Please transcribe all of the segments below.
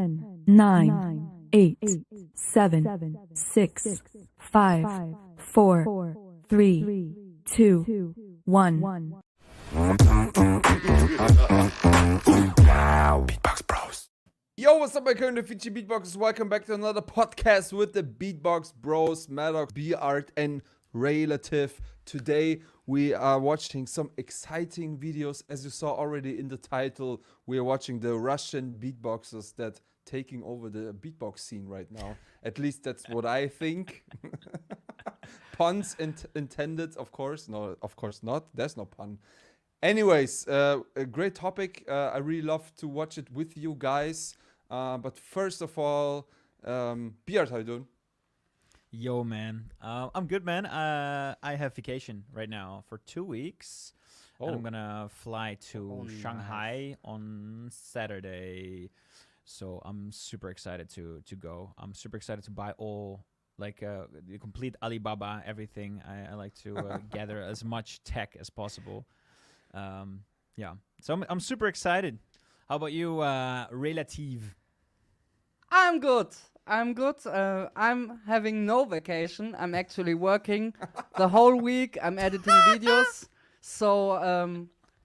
9, 8, 7, 6, 5, 4, 3, 2, 1. Beatbox Bros. Yo, what's up, my current Fiji Beatboxers? Welcome back to another podcast with the Beatbox Bros, Madox, B-Art, and Raylative. Today, we are watching some exciting videos. As you saw already in the title, we are watching the Russian beatboxers that taking over the beatbox scene right now. At least that's what I think. Puns intended, of course. No, of course not. There's no pun. Anyways, a great topic. I really love to watch it with you guys. But first of all, Beard, how you doing? Yo, man. I'm good, man. I have vacation right now for 2 weeks. Oh. And I'm gonna fly to Shanghai nice. on Saturday. So I'm super excited to go. I'm super excited to buy all, like, the complete Alibaba, everything. I like to gather as much tech as possible. Yeah. So I'm super excited. How about you, Raylative? I'm good. I'm having no vacation. I'm actually working the whole week. I'm editing videos. So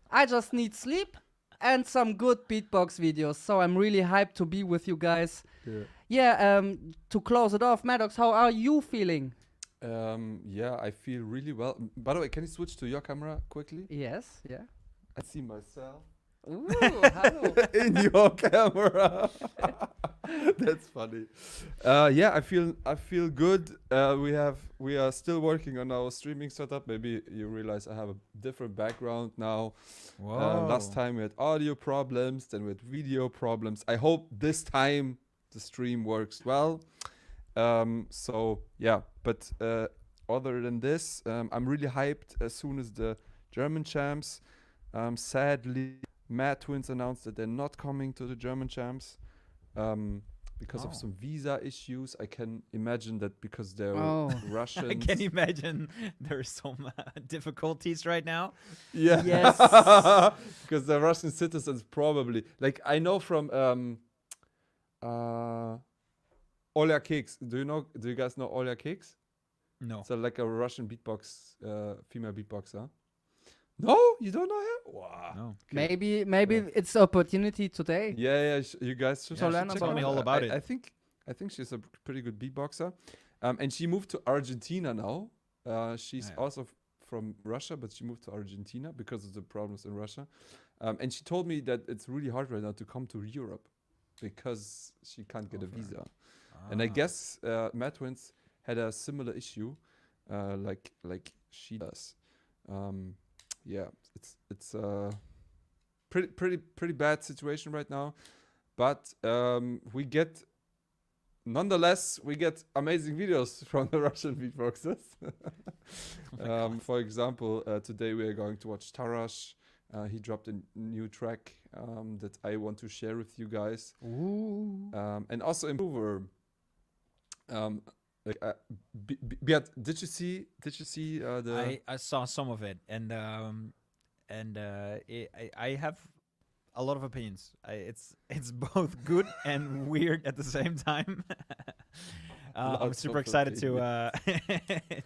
I just need sleep and some good beatbox videos. So I'm really hyped to be with you guys. Yeah, to close it off, Madox, how are you feeling? Yeah, I feel really well. By the way, can you switch to your camera quickly? Yes, yeah. I see myself Ooh, hello. in your camera. That's funny. Yeah, I feel good. We are still working on our streaming setup. Maybe you realize I have a different background now. Last time we had audio problems, then we had video problems. I hope this time the stream works well. So yeah, but other than this, I'm really hyped. As soon as the German champs, sadly, Mad Twins announced that they're not coming to the German champs. Because of some visa issues. I can imagine that because they're Russians. I can imagine there's some difficulties right now. Yeah. Yes. Because they're Russian citizens probably. Like I know from Oля Keks. Do you guys know Oля Keks? No. So like a Russian beatbox, female beatboxer. No, you don't know her? Wow. No. Maybe it's the opportunity today. Yeah. You guys should learn check about Tell me her all out. about it. I think she's a pretty good beatboxer. And she moved to Argentina now. She's also from Russia, but she moved to Argentina because of the problems in Russia. And she told me that it's really hard right now to come to Europe because she can't get a visa. And I guess Mad Twins had a similar issue, like she does. Yeah, it's a pretty bad situation right now, but nonetheless we get amazing videos from the Russian beatboxers. For example, today we are going to watch Tarash. He dropped a new track that I want to share with you guys. Ooh. And also Improver. Beat, did you see the? I saw some of it, and I have a lot of opinions. It's both good and weird at the same time. I'm super excited to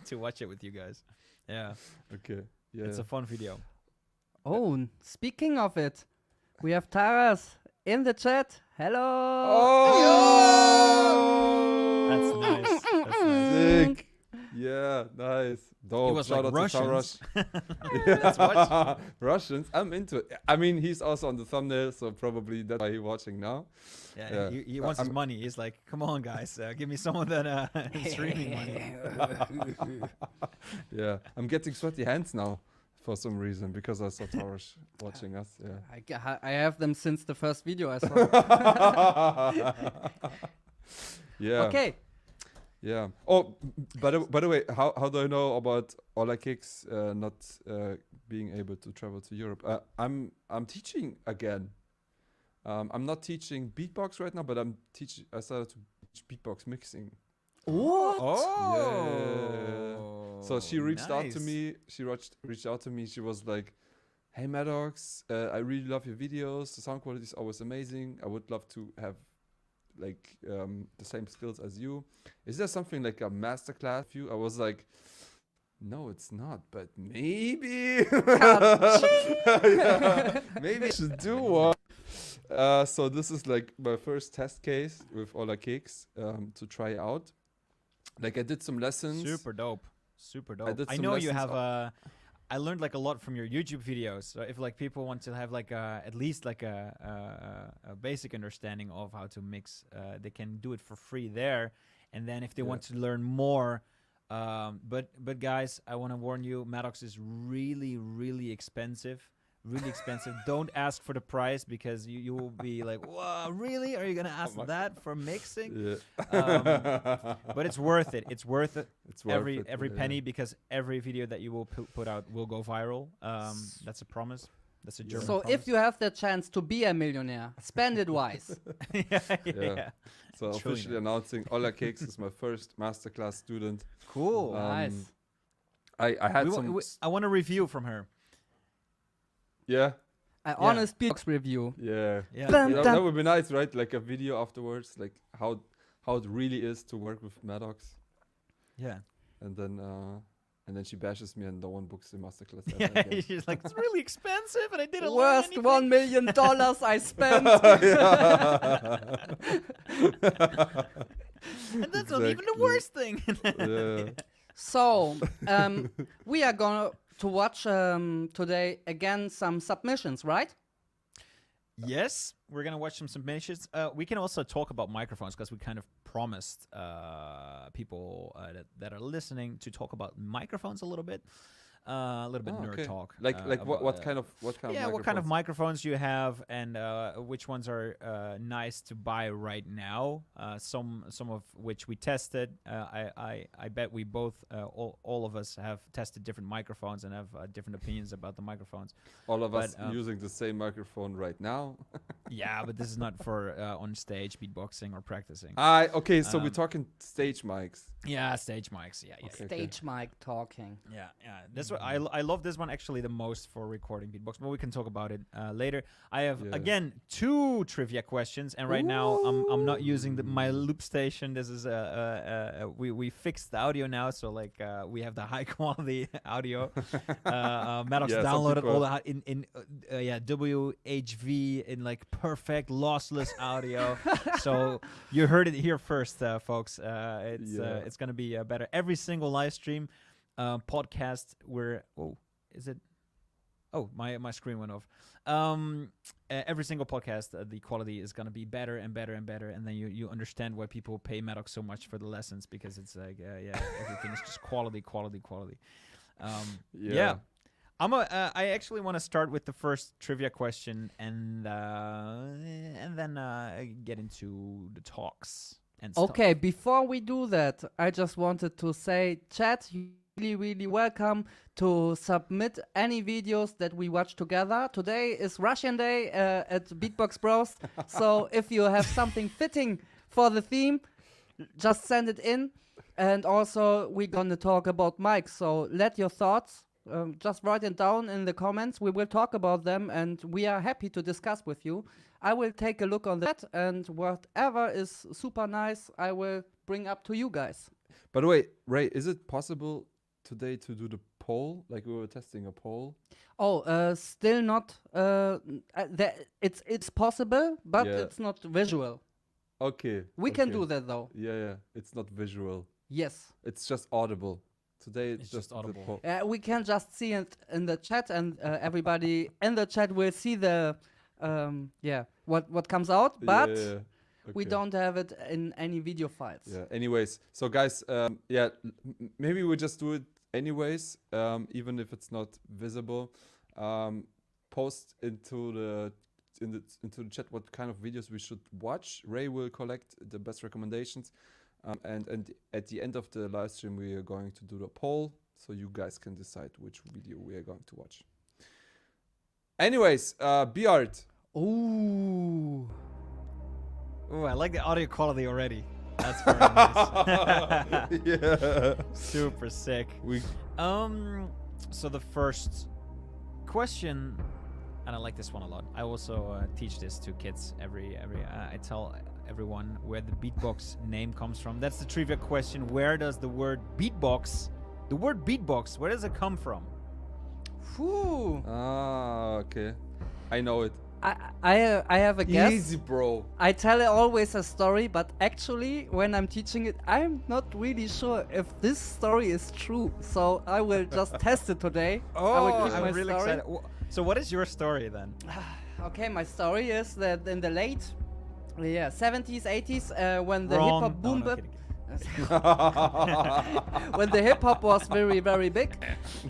to watch it with you guys. Yeah. Okay. Yeah. It's a fun video. Oh, speaking of it, we have Tarash in the chat. Hello. Oh! That's nice. That's nice. Sick. Yeah, nice. Dope. He was Shout like out to Russians. Tarash. Let's watch. Russians. I'm into it. I mean, he's also on the thumbnail, so probably that's why he's watching now. Yeah, he wants his money. He's like, come on, guys, give me some of that streaming money. Yeah, I'm getting sweaty hands now for some reason because I saw Tarash watching us. Yeah. I have them since the first video I saw. Yeah. Okay. Yeah. Oh, by the way, how do I know about Ola Kicks not being able to travel to Europe? I'm teaching again. I'm not teaching beatbox right now, but I started to teach beatbox mixing. What? Yeah. So she reached out to me. She reached out to me. She was like, "Hey Madox, I really love your videos. The sound quality is always amazing. I would love to have like the same skills as you. Is there something like a masterclass for you? I was like, no, it's not, but maybe. Yeah, maybe I should do one. So this is like my first test case with Ola Cakes to try out. Like I did some lessons. Super dope. Super dope. did I some know you lessons have I learned like a lot from your YouTube videos. So if like people want to have like at least like a basic understanding of how to mix, they can do it for free there. And then if they want to learn more, but guys, I want to warn you, Madox is really, really expensive. Really expensive. Don't ask for the price because you will be like, "Whoa, really? Are you gonna ask that for mixing?" Yeah. But it's worth it. It's worth it. It's worth every it, penny, because every video that you will put out will go viral. That's a promise. That's a German So promise. if you have the chance to be a millionaire, spend it wise. yeah. So Truly officially nice. announcing Ola Cakes is my first masterclass student. Cool. Nice. I had I want a review from her. yeah. An honest Beatbox review. Yeah. Yeah. Dun, Yeah, dun. that would be nice, right? Like a video afterwards, like how it really is to work with Madox. Yeah. And then she bashes me and no one books the masterclass. ever Yeah. again. She's like, it's really expensive, and I didn't learn Worst anything. $1 million I spent. And that's not even the Exactly. worst thing. Yeah. So, we are going to watch today again some submissions, right? Yes, we're gonna watch some submissions. We can also talk about microphones because we kind of promised people that are listening to talk about microphones a little bit nerd okay. talk. Like about, what kind of what kind of microphones you have, and which ones are nice to buy right now. Some of which we tested. I bet we both all of us have tested different microphones and have different opinions about the microphones. all of us but, using the same microphone right now? Yeah, but this is not for on stage beatboxing or practicing. Okay, so we're talking stage mics. Yeah, stage mics. Yeah. Okay. Stage mic talking. Yeah. This one, I love this one actually the most for recording beatbox, but we can talk about it later. I have again 2 trivia questions, and right now I'm not using my loop station. This is we fixed the audio now, so like we have the high quality audio. Madox downloaded all that in WHV in like perfect lossless audio. So you heard it here first, folks. It's gonna be better. Every single live stream. Podcast where my screen went off. Every single podcast the quality is gonna be better and better and better, and then you understand why people pay Madox so much for the lessons, because it's like everything is just quality. I actually want to start with the first trivia question and then get into the talks and stuff. Okay, before we do that, I just wanted to say, chat, really, really welcome to submit any videos that we watch together. Today is Russian Day at Beatbox Bros. So if you have something fitting for the theme, just send it in. And also, we're going to talk about mics. So let your thoughts, just write it down in the comments. We will talk about them, and we are happy to discuss with you. I will take a look on that, and whatever is super nice, I will bring up to you guys. By the way, Ray, is it possible today to do the poll? Like we were testing a poll. Still not. It's possible, but it's not visual. Okay. We can do that though. Yeah. It's not visual. Yes. It's just audible. Today It's just the audible. poll. We can just see it in the chat, and everybody in the chat will see the what comes out, but we Okay. don't have it in any video files. Yeah. Anyways, so guys, maybe we just do it anyways, even if it's not visible. Post into the chat what kind of videos we should watch. Ray will collect the best recommendations, and at the end of the live stream we are going to do the poll, so you guys can decide which video we are going to watch. Anyways, Beard. Ooh. Ooh, I like the audio quality already. That's very nice. Yeah. Super sick. So the first question, and I like this one a lot. I also teach this to kids every. I tell everyone where the beatbox name comes from. That's the trivia question. Where does the word beatbox, where does it come from? Whew. Ah, okay. I know it. I have a guess. Easy, bro. I tell always a story, but actually, when I'm teaching it, I'm not really sure if this story is true. So I will just test it today. I will give my I'm really story. excited. So what is your story then? Okay, my story is that in the late 70s, 80s, when the hip Wrong. hop boom No, bap, kidding. when the hip hop was very, very big,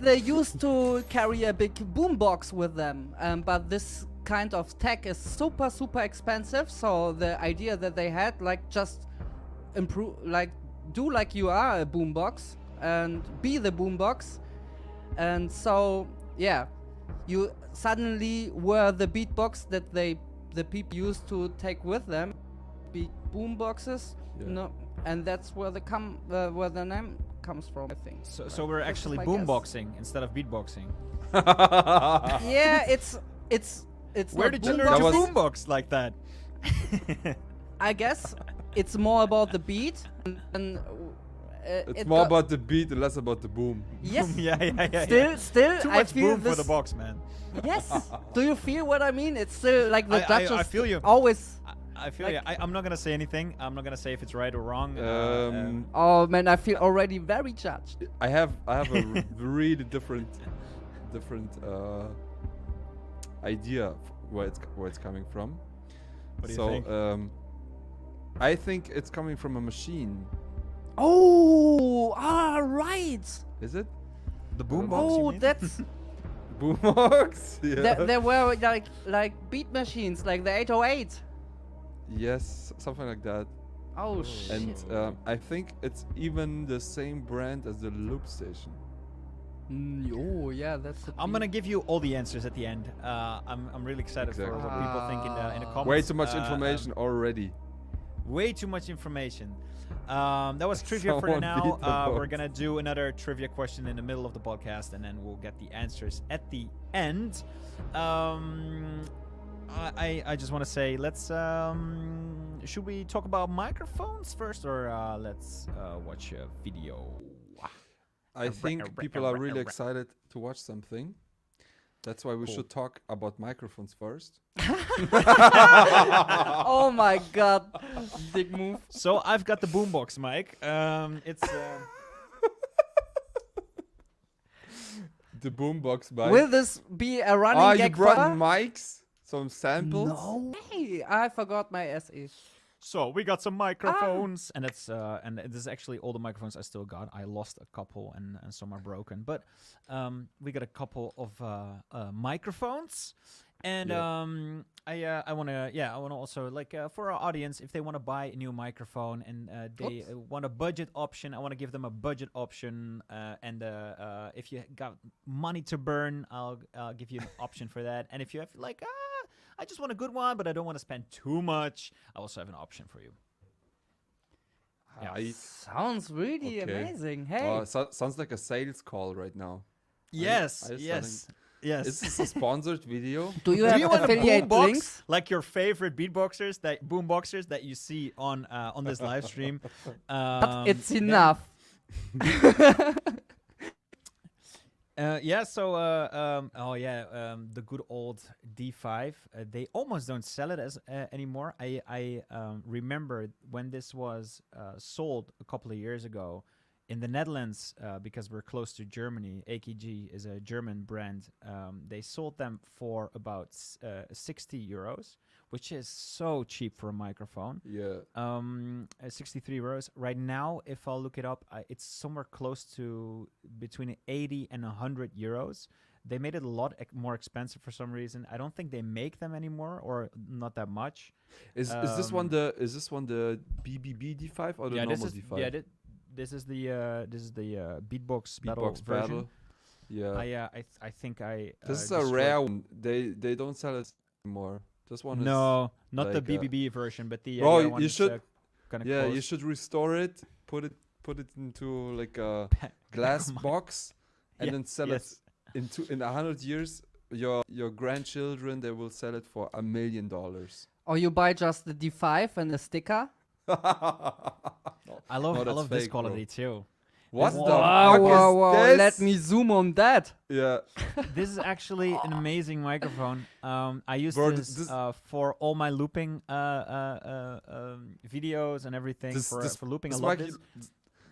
they used to carry a big boombox with them. But this kind of tech is super, super expensive. So the idea that they had, like, just improve, like, do like you are a boombox and be the boombox. And so, yeah, you suddenly were the beatbox that the people used to take with them, big boomboxes. Yeah. No, and that's where where the name comes from, I think. So we're This is actually my guess. boomboxing instead of beatboxing. Yeah, it's Where not did you learn That to was- boombox like that? I guess it's more about the beat and It's it more got- about the beat and less about the boom. yes. yeah. Still, Too I much feel boom this. for the box, man. Yes. Do you feel what I mean? It's still like the I judges feel you. always. I feel Like- I'm not gonna say anything. I'm not gonna say if it's right or wrong. Oh man, I feel already very judged. I have a really different idea where it's coming from. What do you So think? I think it's coming from a machine. Oh, right. Is it? The boombox. Oh, that's Boombox? Yeah. there were like beat machines, like the 808. Yes, something like that. Oh shit. And I think it's even the same brand as the loop station. Oh yeah, that's. I'm gonna give you all the answers at the end. I'm really excited for Exactly. what people think in the comments. Way too much information already. Way too much information. That was trivia for Someone now. beat the We're box. gonna do another trivia question in the middle of the podcast, and then we'll get the answers at the end. I just want to say, let's. Should we talk about microphones first, or let's watch a video? I think people are really excited to watch something. That's why we Cool. should talk about microphones first. Oh my god, big move. So I've got the boombox mic. It's. The boombox mic. Will this be a running Oh, you gag brought for? mics? Some samples? No way! I forgot my SE. So we got some microphones, and it's and this is actually all the microphones I still got. I lost a couple, and some are broken, but we got a couple of microphones, and I wanna also, like, for our audience, if they want to buy a new microphone and they want a budget option, I want to give them a budget option, and if you got money to burn, I'll give you an option for that, and if you have like I just want a good one, but I don't want to spend too much, I also have an option for you. Yeah. Sounds really Okay. amazing. Hey. Oh, sounds like a sales call right now. Yes, are you yes, yes. Is this a sponsored video? Do you Do have you want a affiliate boombox links? like your favorite boomboxers that you see on this live stream? But it's then- enough. The good old D5. They almost don't sell it as anymore. I remember when this was sold a couple of years ago in the Netherlands, because we're close to Germany. AKG is a German brand. They sold them for about 60 euros, which is so cheap for a microphone. Yeah. 63 euros. Right now, if I'll look it up, it's somewhere close to between 80 and 100 euros. They made it a lot more expensive for some reason. I don't think they make them anymore, or not that much. Is this one the BBB D5 or the normal D5? This is the Beatbox battle Beatbox version. battle. Yeah. I think I. This is a destroyed- rare one. They don't sell it anymore. This one is. No, not the like, BBB version, but the. Bro, other one you is, should- kinda Yeah, close. you should restore it. Put it into like a glass box, and Yeah, then sell yes. it in 100 years. Your grandchildren, they will sell it for $1 million. Or you buy just the D5 and a sticker. I love that's this fake, quality bro. too. What This- the Wow, fuck wow, is wow. this? Let me zoom on that. Yeah. This is actually an amazing microphone. I use Bro, this for all my looping videos and everything This- for this- looping. This I love mic, this.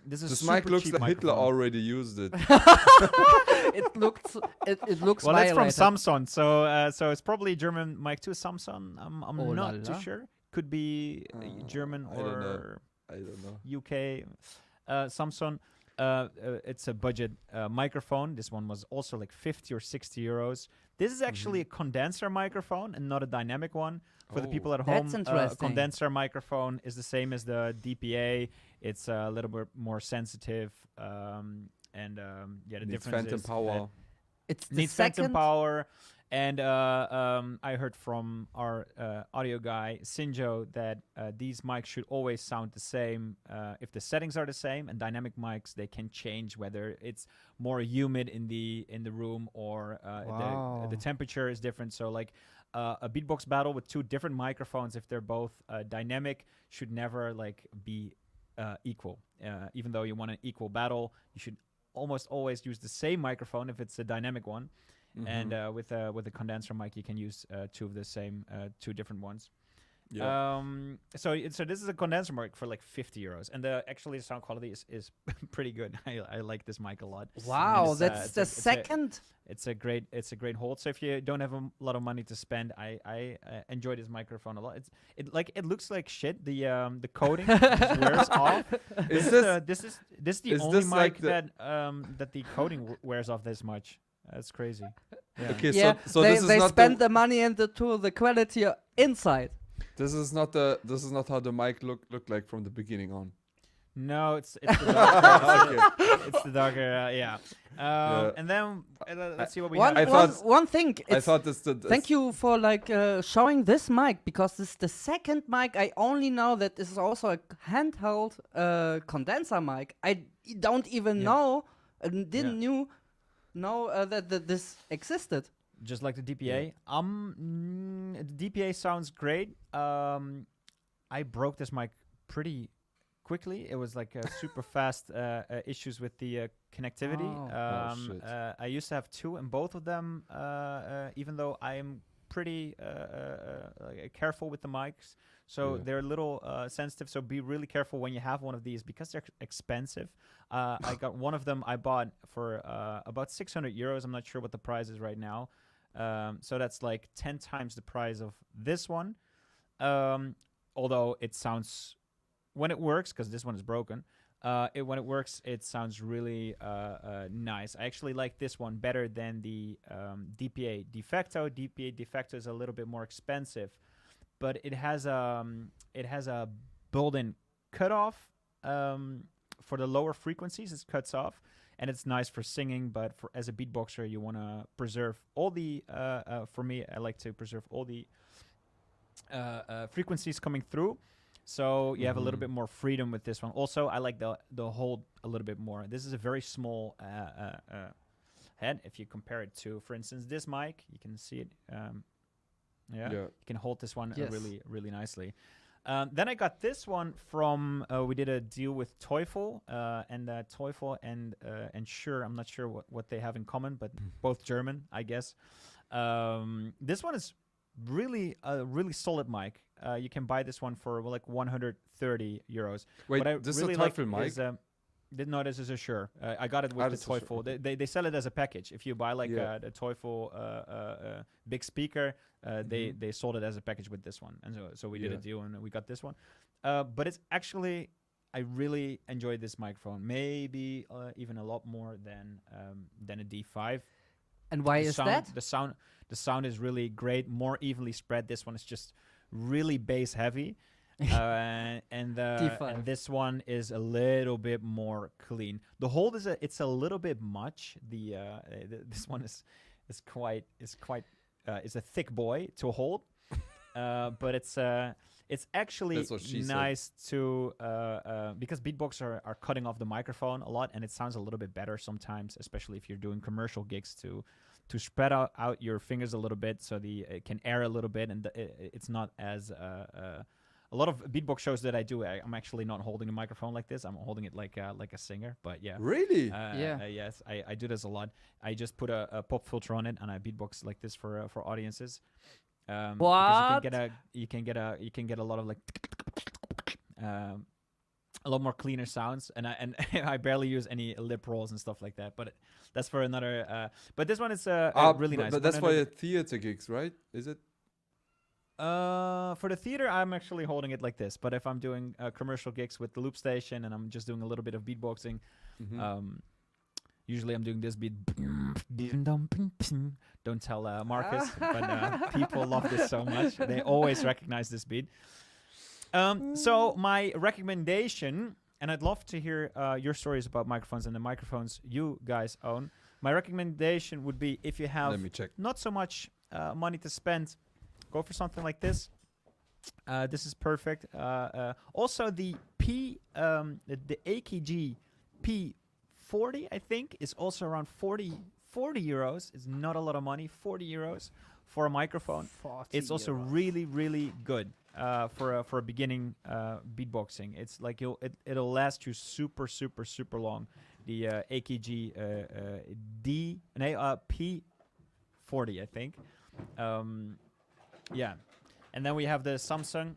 This is this super mic looks cheap like Hitler microphone. already used it. It looks. It looks. Well, it's from violated. Samsung, so it's probably German mic too. Samsung, I'm Oh la not too la. sure. Could be German I don't know. or I don't know. UK. Samsung. It's a budget microphone. This one was also like 50 or 60 euros. This is actually a condenser microphone and not a dynamic one. For the people at home, That's a interesting. condenser microphone is the same as the DPA. It's a little bit more sensitive, and yeah, the Needs difference phantom is that power. It's the needs second. phantom power. And I heard from our audio guy Sinjo that these mics should always sound the same if the settings are the same. And dynamic mics, they can change whether it's more humid in the room or Wow. the temperature is different. So like a beatbox battle with two different microphones, if they're both dynamic, should never like be equal. Even though you want an equal battle, you should almost always use the same microphone if it's a dynamic one. And with a condenser mic, you can use two of the same, two different ones. Yeah. So this is a condenser mic for like 50 euros, and actually the sound quality is pretty good. I like this mic a lot. Wow, It's, that's it's the a- second. It's a great hold. So if you don't have a lot of money to spend, I enjoy this microphone a lot. It looks like shit. The coating just wears off. Is This is the is only this mic like the- that the coating wears off this much. That's crazy. Yeah. Okay, Yeah, so they, this is they not spend the money into the quality inside. this is not how the mic look like from the beginning on. No, it's the darker. Okay. It's the darker. Yeah. Yeah. And then let's see what we One, have. I one, thought- one thing. I It's, thought this. thank you for like showing this mic, because this is the second mic I only know that this is also a handheld condenser mic. I don't even Yeah. know and didn't know that this existed. Just like the DPA. The DPA sounds great. I broke this mic pretty quickly. It was like super fast issues with the connectivity. Oh. Shit. I used to have two, and both of them, even though I am pretty careful with the mics, so Yeah. they're a little sensitive. So be really careful when you have one of these, because they're expensive. I got one of them I bought for about 600 euros. I'm not sure what the price is right now. So that's like 10 times the price of this one. Although it sounds, when it works, because this one is broken, when it works, it sounds really nice. I actually like this one better than the DPA de facto. DPA de facto is a little bit more expensive, but it has a built-in cutoff for the lower frequencies. It cuts off, and it's nice for singing. But for as a beatboxer, you want to preserve all the. For me, I like to preserve all the frequencies coming through. So you have a little bit more freedom with this one. Also, I like the hold a little bit more. This is a very small head. If you compare it to, for instance, this mic, you can see it. You can hold this one Yes. really nicely. Then I got this one from. We did a deal with Teufel, and Teufel and Shure. I'm not sure what they have in common, but both German, I guess. This one is really a really solid mic. You can buy this one for like 130 euros. Wait, What I this really is a like Teufel mic? is, no, this is a Shure. I got it with the this is a Shure, Teufel. okay. They sell it as a package. If you buy like Yeah. the Teufel big speaker, they sold it as a package with this one, and so we did a Yeah. deal and we got this one. But it's actually, I really enjoyed this microphone. Maybe even a lot more than a D5. And why The is sound, that? The sound is really great, more evenly spread. This one is just really bass heavy, and D5. this one is a little bit more clean. The hold it's a little bit much. This one is quite is a thick boy to hold, but it's actually That's what she said. nice to because beatboxers are cutting off the microphone a lot, and it sounds a little bit better sometimes, especially if you're doing commercial gigs to to spread out your fingers a little bit, so it can air a little bit, and it's not as a lot of beatbox shows that I do. I'm actually not holding a microphone like this. I'm holding it like a singer. But yeah, Really? yes, I do this a lot. I just put a pop filter on it, and I beatbox like this for audiences. Because What? you can get a lot of like a lot more cleaner sounds, and I barely use any lip rolls and stuff like that. But that's for another. But this one is really nice. But that's for your theater gigs, right? Is it? For the theater, I'm actually holding it like this. But if I'm doing commercial gigs with the loop station and I'm just doing a little bit of beatboxing, usually I'm doing this beat. Don't tell Marcus, but people love this so much. They always recognize this beat. So my recommendation, and I'd love to hear your stories about microphones and the microphones you guys own. My recommendation would be, if you have Let me check. not so much money to spend, go for something like this. This is perfect. Also, the AKG P40, I think, is also around 40 euros. It's not a lot of money. 40 euros for a microphone. It's also really, really good for a beginning beatboxing. It's like it'll last you super, super, super long. The AKG P40, I think. Yeah, and then we have the Samsung,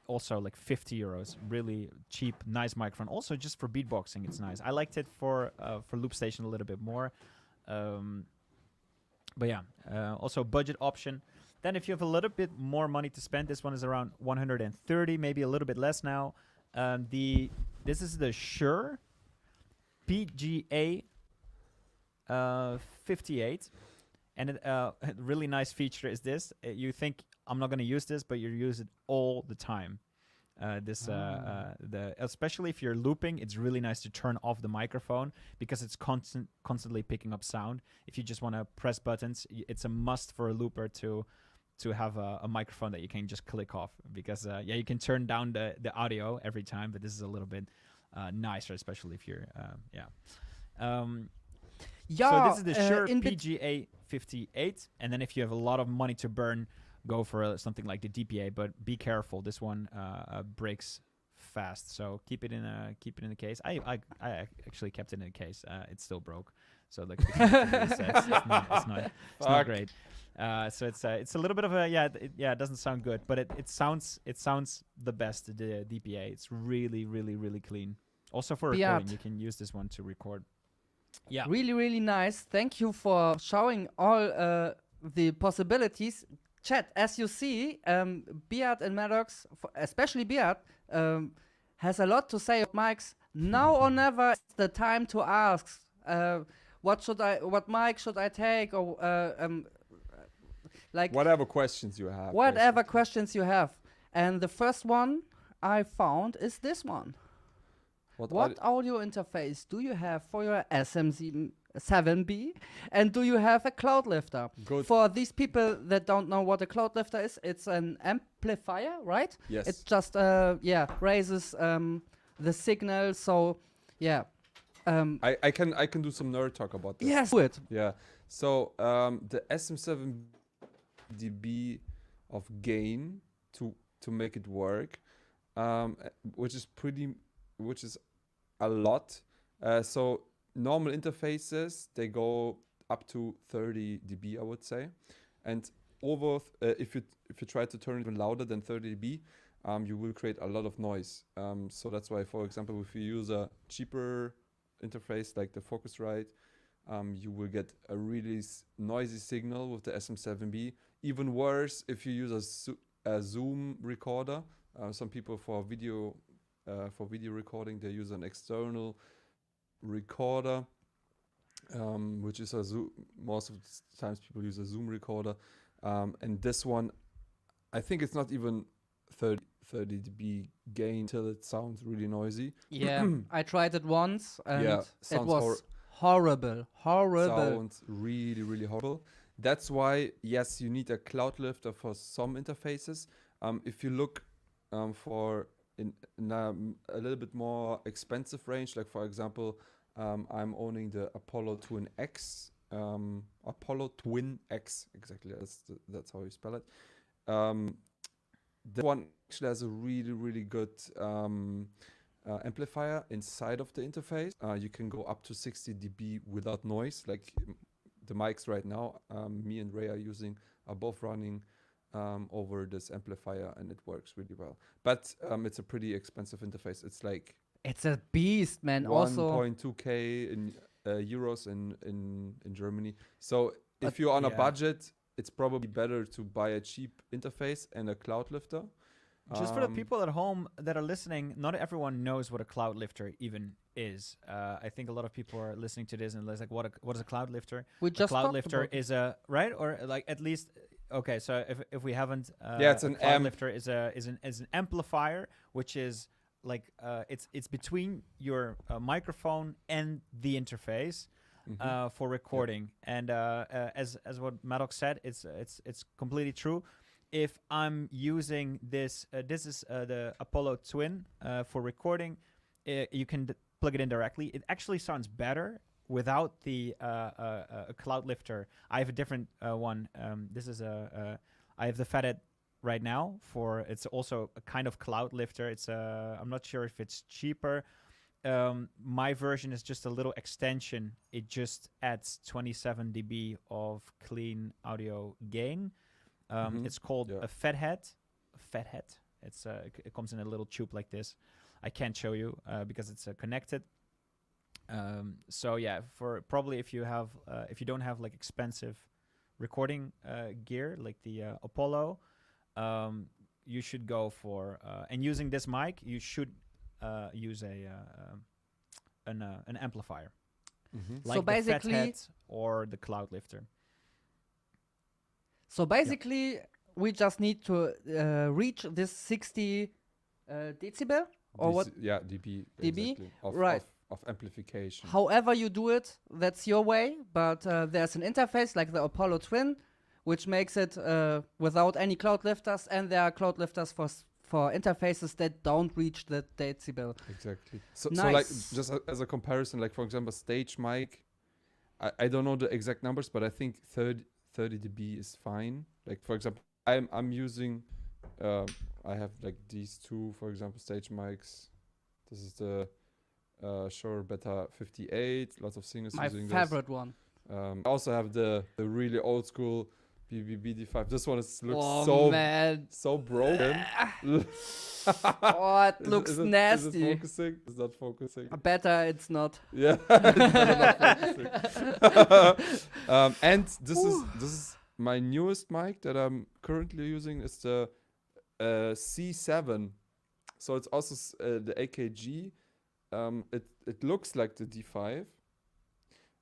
also like 50 euros, really cheap, nice microphone. Also, just for beatboxing, it's nice. I liked it for loop station a little bit more, but yeah, also budget option. Then if you have a little bit more money to spend, this one is around 130, maybe a little bit less now. This is the Shure PGA 58. And a really nice feature is this. You think, I'm not going to use this, but you use it all the time. Especially if you're looping, it's really nice to turn off the microphone because it's constantly picking up sound. If you just want to press buttons, it's a must for a looper to have a microphone that you can just click off, because you can turn down the audio every time, but this is a little bit nicer, especially if you're so this is the Shure PGA 58, and then if you have a lot of money to burn, go for something like the DPA. But be careful, this one breaks fast, so keep it in a case. I actually kept it in a case. It still broke, so like it's not great. So it's a little bit of a it doesn't sound good, but it sounds the best. The DPA, it's really, really, really clean. Also for recording, you can use this one to record. Yeah, really, really nice. Thank you for showing all the possibilities. Chat, as you see, Beat and Madox, especially Beat, has a lot to say about mics. Now or never is the time to ask, what mic should I take, or like whatever questions you have. Whatever questions you have. And the first one I found is this one. What audio interface do you have for your SM7B, and do you have a cloud lifter? Good. For these people that don't know what a cloud lifter is, it's an amplifier, right? Yes. It just raises the signal. So yeah. I can do some nerd talk about this. Yes, do it. Yeah. So the SM7DB of gain to make it work, which is a lot. So normal interfaces, they go up to 30 dB, I would say. And if you try to turn it even louder than 30 dB, you will create a lot of noise. So that's why, for example, if you use a cheaper interface like the Focusrite, you will get a really noisy signal with the SM7B. Even worse if you use a Zoom recorder. Some people for video recording, they use an external recorder, which is a Zoom. Most of the times people use a Zoom recorder, and this one, I think it's not even 30 dB gain till it sounds really noisy. Yeah, I tried it once, and it sounds was horrible. Sounds really, really horrible. That's why, yes, you need a cloud lifter for some interfaces. If you look for in a little bit more expensive range, like for example, I'm owning the Apollo 2NX Apollo Twin X. Exactly, that's how you spell it. The one actually has a really good amplifier inside of the interface. You can go up to 60 dB without noise. Like the mics right now, me and Ray are both running over this amplifier, and it works really well. But it's a pretty expensive interface. It's like It's a beast, man. Also, 1.2k in euros in Germany. So if you're on a yeah. budget, it's probably better to buy a cheap interface and a cloud lifter. Just for the people at home that are listening, not everyone knows what a cloud lifter even is. I think a lot of people are listening to this and they're like, what is a cloud lifter? we A just cloud talked lifter about it. is a right, or like at least okay. So if we haven't, Yeah, it's a an cloud amp. lifter is an amplifier, which is like it's between your microphone and the interface for recording. And as what Madox said, it's completely true. If I'm using this, this is the Apollo Twin for recording. You can plug it in directly. It actually sounds better without the cloud lifter. I have a different one. This is I have the Fathead right now. It's also a kind of cloud lifter. It's I'm not sure if it's cheaper. My version is just a little extension. It just adds 27 dB of clean audio gain. It's called a Fathead. It's it comes in a little tube like this. I can't show you because it's connected. So yeah, for probably if you don't have like expensive recording gear like the Apollo, you should go for and using this mic, you should use an amplifier, like So the basically- Fathead or the cloud lifter. So basically, we just need to reach this 60 decibel, or what? Yeah, dB. dB? Exactly, of, Right. of amplification. However you do it, that's your way. But there's an interface like the Apollo Twin, which makes it without any cloud lifters, and there are cloud lifters for interfaces that don't reach the decibel. Exactly. So like Nice. just as a comparison, like for example, stage mic. I don't know the exact numbers, but I think 30 dB is fine. Like for example, I'm using I have like these two, for example, stage mics. This is the Shure Beta 58. Lots of singers My using favorite one. this. I also have the really old school BD5. This one looks Oh so man. so broken. Oh, it looks Is it nasty. focusing? It's not focusing. Better it's not. Yeah. It's better not focusing. And this is my newest mic that I'm currently using. It's the C7. So it's also the AKG. It looks like the D5,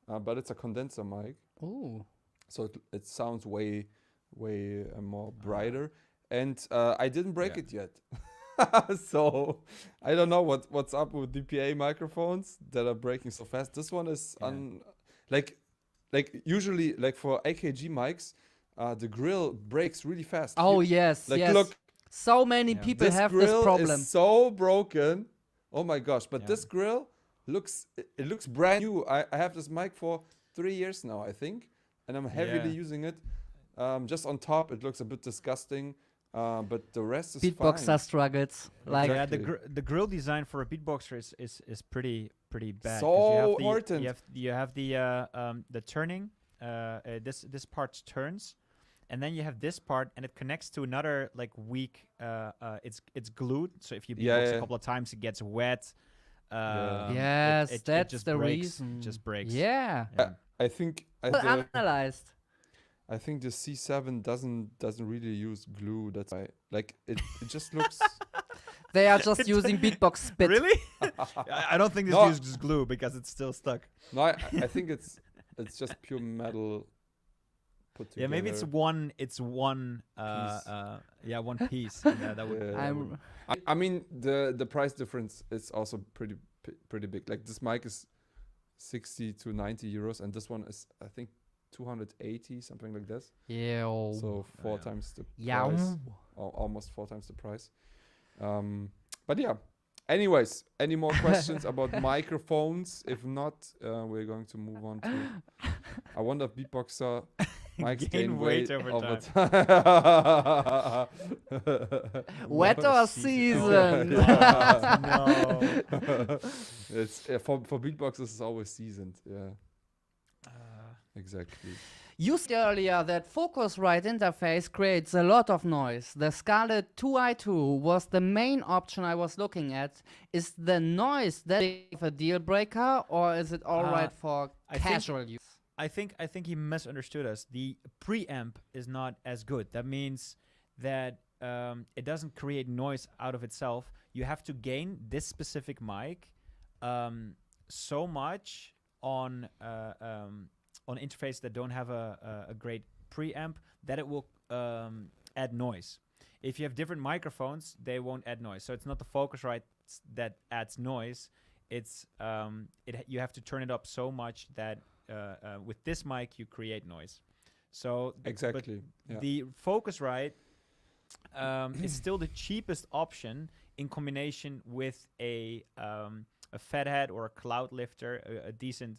but it's a condenser mic. Ooh. So it sounds way more brighter. And I didn't break Yeah. it yet. So I don't know what's up with DPA microphones that are breaking so fast. This one is like usually like for AKG mics, the grill breaks really fast. Oh yes, Like yes. look, So many Yeah. people this have grill this problem. is so broken. Oh my gosh! But Yeah. this grill looks brand new. I have this mic for 3 years now, I think, and I'm heavily Yeah. using it. Just on top, it looks a bit disgusting, but the rest is Beatboxer fine. struggles. Like Yeah, Exactly. the grill design for a beatboxer is pretty bad. 'cause So you important. have the turning. This part turns, and then you have this part, and it connects to another like weak. It's glued. So if you beatbox Yeah, a yeah. couple of times, it gets wet. Yes, it that's just the breaks, reason. Just breaks. Yeah. Yeah. I think Well analyzed. I think the C7 doesn't really use glue. That's why, like it just looks. They are just using beatbox spit. Really? I don't think this No. uses glue because it's still stuck. No, I think it's just pure metal. Put together. Yeah, maybe it's one. It's one. Piece. One piece. Yeah, that would. Yeah. that would- I'm I mean the price difference is also pretty big. Like this mic is 60 to 90 euros, and this one is I think 280, something like this. yeah. So four yeah. times the Yeah. price, or almost 4 times the price. But yeah. Anyways, any more questions about microphones? If not, we're going to move on to I wonder if beatboxer mics Gain gain weight weight over time. Wet or season? No. It's for beatboxers it's always seasoned. Yeah, exactly. You said earlier that Focusrite interface creates a lot of noise. The Scarlett 2i2 was the main option I was looking at. Is the noise that big of a deal breaker, or is it alright for casual use? I think he misunderstood us. The preamp is not as good. That means that it doesn't create noise out of itself. You have to gain this specific mic so much on interfaces that don't have a great preamp that it will add noise. If you have different microphones, they won't add noise. So it's not the Focusrite that adds noise. It's you have to turn it up so much that with this mic you create noise. So Exactly. but the Focusrite is still the cheapest option in combination with a fathead or a cloud lifter, a decent,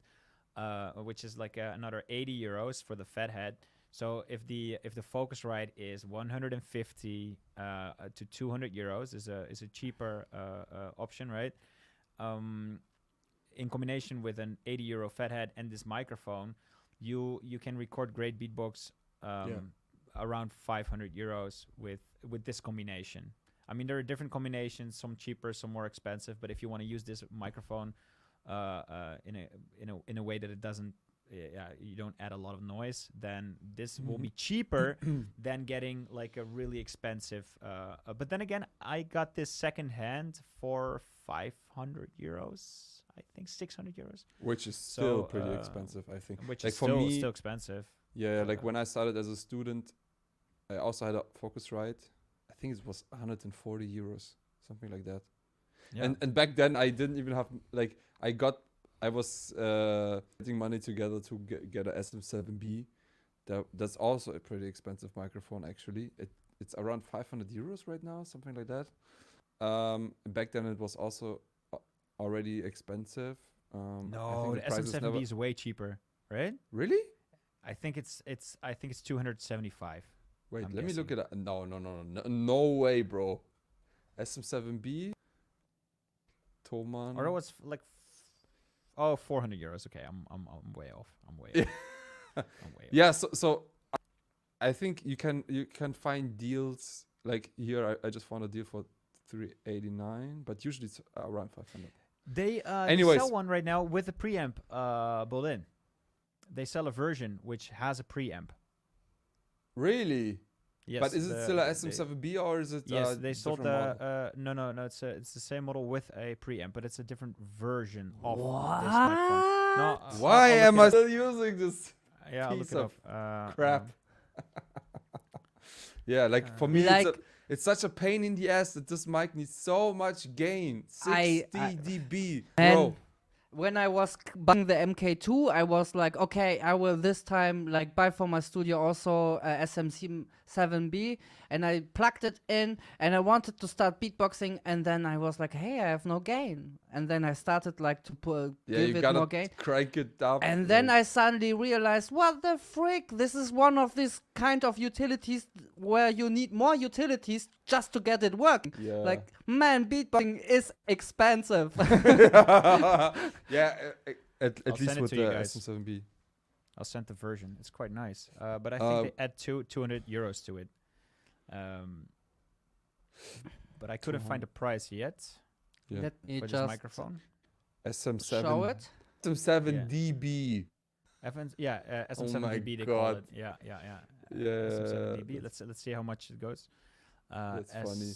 which is like another 80 euros for the fathead. So if the Focusrite is 150 to 200 euros is a cheaper option, right? In combination with an 80 euro fathead and this microphone, you can record great beatbox around 500 euros with this combination. I mean, there are different combinations, some cheaper, some more expensive. But if you want to use this microphone in a way that it doesn't, you don't add a lot of noise, then this will be cheaper than getting like a really expensive. But then again, I got this second hand for 500 euros. I think 600 euros. Which is still pretty expensive, I think. Which like is for still me, expensive. Yeah, like when I started as a student, I also had a Focusrite. I think it was 140 euros, something like that. Yeah. And back then I didn't even have like I was getting money together to get a SM7B. That's also a pretty expensive microphone actually. It's around 500 euros right now, something like that. Back then it was also already expensive. No, the SM7B is way cheaper, right? Really? I think it's 275. Wait, I'm let me look guessing. it up. No way, bro. SM7B. Thomann. Or it was like 400 euros. Okay, I'm way off. I'm way Yeah. off. I'm way off. Yeah, so I think you can find deals like here. I just found a deal for 389, but usually it's around 500. They Anyways. sell one right now with a preamp. Berlin. They sell a version which has a preamp. Really? Yes. But is it still a SM7B or is it? Yes, they sold different the. model? No. It's the same model with a preamp, but it's a different version of this microphone. No, Why I'll am look I it still using this up. Yeah, I'll look piece it of up. crap? Yeah, like for me, Like- it's such a pain in the ass that this mic needs so much gain. 60 I- dB, And bro. when I was buying the MK2, I was like, okay, I will this time like buy for my studio also SM7B, and I plugged it in, and I wanted to start beatboxing, and then I was like, hey, I have no gain, and then I started like to Yeah, give you it gotta more gain, crank it up. and then like- I suddenly realized, what the frick? This is one of these kind of utilities where you need more utilities just to get it working. Yeah. Like, man, beatboxing is expensive. Yeah, at I'll least send it with to the you guys. SM7B. I'll send the version. It's quite nice. But I think they add 200 euros to it. But I couldn't find a price yet Yeah. Let me for this just microphone. SM7. show it. SM7 Yeah. dB. SM7DB they call God. it. Yeah. Yeah. SM7DB. Let's see how much it goes. That's funny.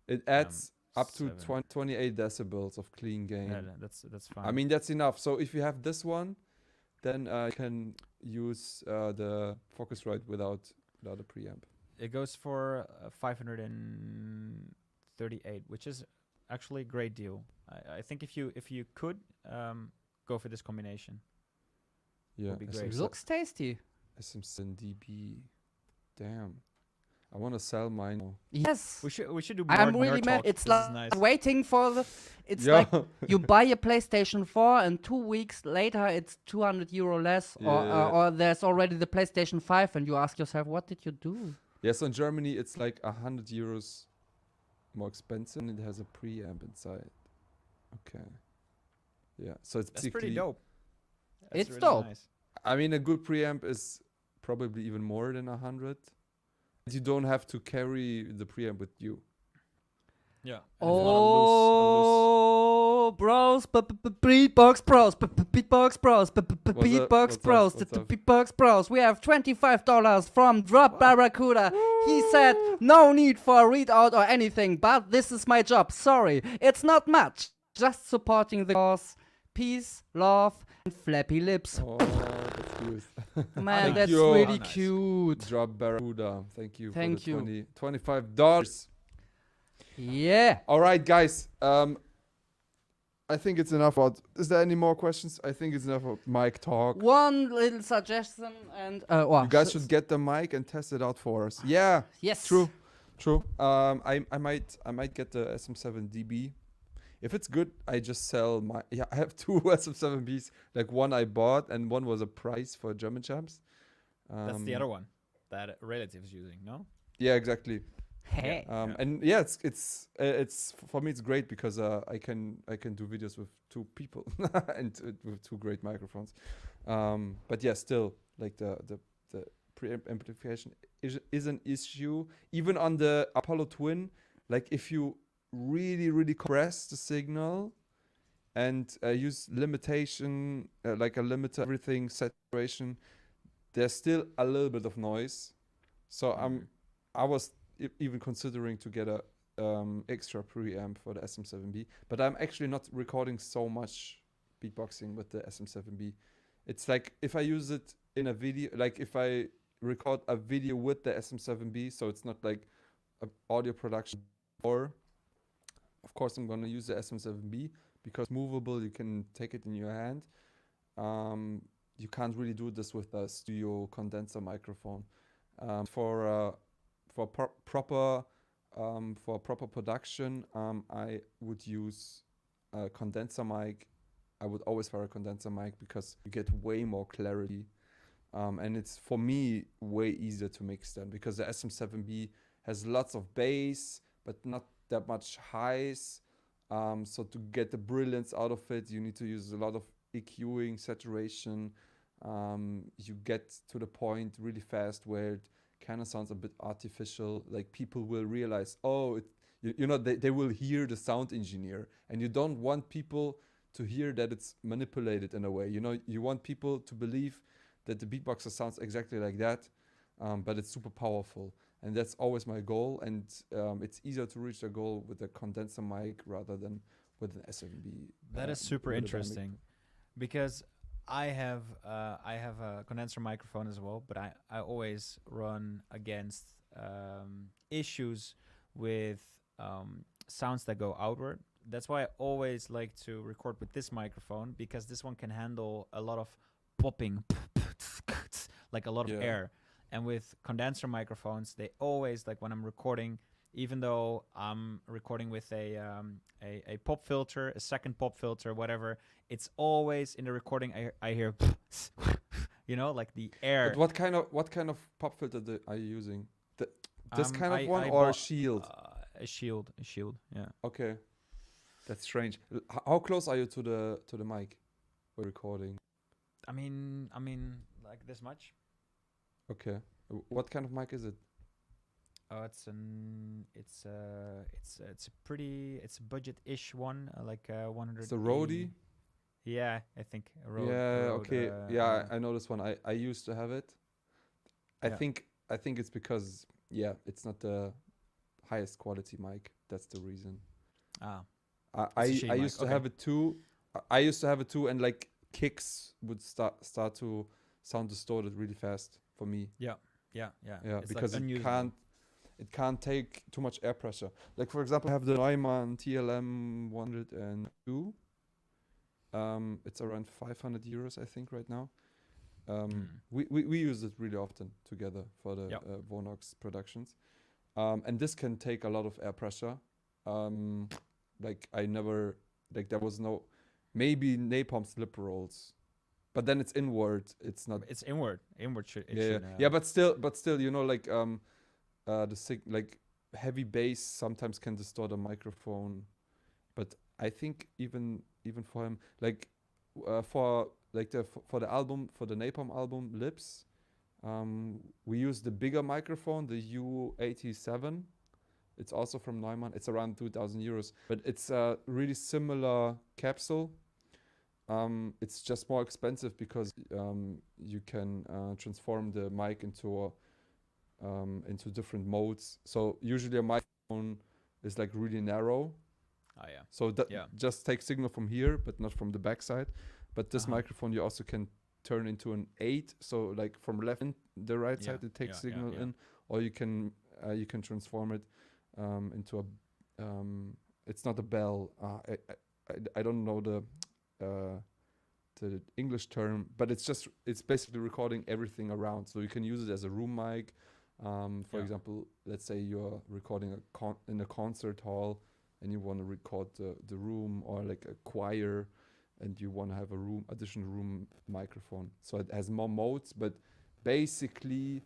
It adds up to 28 decibels of clean gain. Yeah, that's fine. I mean, that's enough. So if you have this one, then you can use the Focusrite without the preamp. it goes for 538, which is actually a great deal. I think if you could go for this combination, Yeah, would be great. Looks tasty. SM7 dB. Damn. I want to sell mine now. Yes. We should do more I'm really nerd mad. talk. It's This like is nice. waiting for the. It's Yeah. like you buy a PlayStation 4 and 2 weeks later it's 200 euro less, Yeah. or there's already the PlayStation 5, and you ask yourself, what did you do? Yes, in Germany it's like 100 euros more expensive, and it has a preamp inside. Okay. Yeah, so it's That's pretty basically. dope. It's really dope. Nice. I mean, a good preamp is probably even more than 100. You don't have to carry the preamp with you. Yeah. Oh, bros, Beatbox Bros, Beatbox Bros, Beatbox Bros, What's up? Beatbox Bros. We have $25 from Drop Barracuda. He said, no need for a readout or anything, but this is my job. Sorry, it's not much. Just supporting the cause. Peace, love, and flappy lips. Oh, that's good. Man, Thank that's you. really Nice. cute. Drop Barracuda. Thank you Thank for you. the $25. Yeah. All right, guys. I think it's enough. Is there any more questions? I think it's enough of mic talk. One little suggestion, and You guys should get the mic and test it out for us. Yeah, Yes. true. I might get the SM7DB. If it's good, I just sell my. Yeah, I have two SM7Bs. Like one I bought, and one was a prize for German champs. That's the other one that Raylative is using. No. Yeah, exactly. Hey. Yeah. And yeah, it's for me it's great because I can do videos with two people and with two great microphones. But yeah, still like the preamp amplification is an issue even on the Apollo Twin. Like if you really compress the signal and use limitation like a limiter everything saturation, there's still a little bit of noise. So I was even considering to get a extra preamp for the SM7B, but I'm actually not recording so much beatboxing with the SM7B. It's like if I use it in a video, like if I record a video with the SM7B, so it's not like an audio production, or of course I'm gonna use the SM7B because movable, you can take it in your hand. You can't really do this with a studio condenser microphone. For proper production, I would use a condenser mic. I would always wear a condenser mic because you get way more clarity, and it's for me way easier to mix them because the SM7B has lots of bass but not that much highs. So to get the brilliance out of it, you need to use a lot of EQing, saturation. You get to the point really fast where it kind of sounds a bit artificial. Like people will realize, oh, they will hear the sound engineer, and you don't want people to hear that it's manipulated in a way. You want people to believe that the beatboxer sounds exactly like that, but it's super powerful, and that's always my goal. And it's easier to reach the goal with a condenser mic rather than with an SMB. That is super with a dynamic. interesting, because I have a condenser microphone as well, but I always run against issues with sounds that go outward. That's why I always like to record with this microphone, because this one can handle a lot of popping, like a lot of Yeah. air. And with condenser microphones, they always, like when I'm recording, even though I'm recording with a pop filter, a second pop filter, whatever, it's always in the recording I hear like the air. But what kind of pop filter are you using? This kind of one I or a bought, shield? A shield, yeah. Okay, that's strange. How close are you to the mic when recording? I mean, like this much. Okay, what kind of mic is it? Oh, it's a budget-ish one, like 100. It's a Rode? Yeah, I think. A Rode, Yeah. Rode, Okay. I know this one. I used to have it. I Yeah. think it's because it's not the highest quality mic. That's the reason. Ah, I It's a shitty mic, used to okay. have it too. I used to have it too, and like kicks would start to sound distorted really fast for me. yeah. Yeah, It's because like it can't take too much air pressure. Like for example, I have the Neumann TLM 102. It's around 500 euros, I think, right now. We use it really often together for the Yep. Vonox productions. and this can take a lot of air pressure. Like I never, like there was no, maybe napalm slip rolls, but then it's inward. It's not. It's inward. Inward should. It Yeah, should, yeah, but still, you know, like like heavy bass sometimes can distort a microphone, but I think even for him, like for like for the album, for the Napalm album Lips, we use the bigger microphone, the U87. It's also from Neumann. It's around 2,000 euros, but it's a really similar capsule. It's just more expensive because you can transform the mic into different modes. So usually a microphone is like really narrow. Oh yeah. So that just takes signal from here, but not from the backside. But this microphone you also can turn into an 8. So like from left and the right side it takes signal in, or you can transform it into a. It's not a bell. I don't know the English term, but it's basically recording everything around. So you can use it as a room mic. For example, let's say you're recording in a concert hall and you want to record the room, or like a choir and you want to have a additional room microphone. So it has more modes, but basically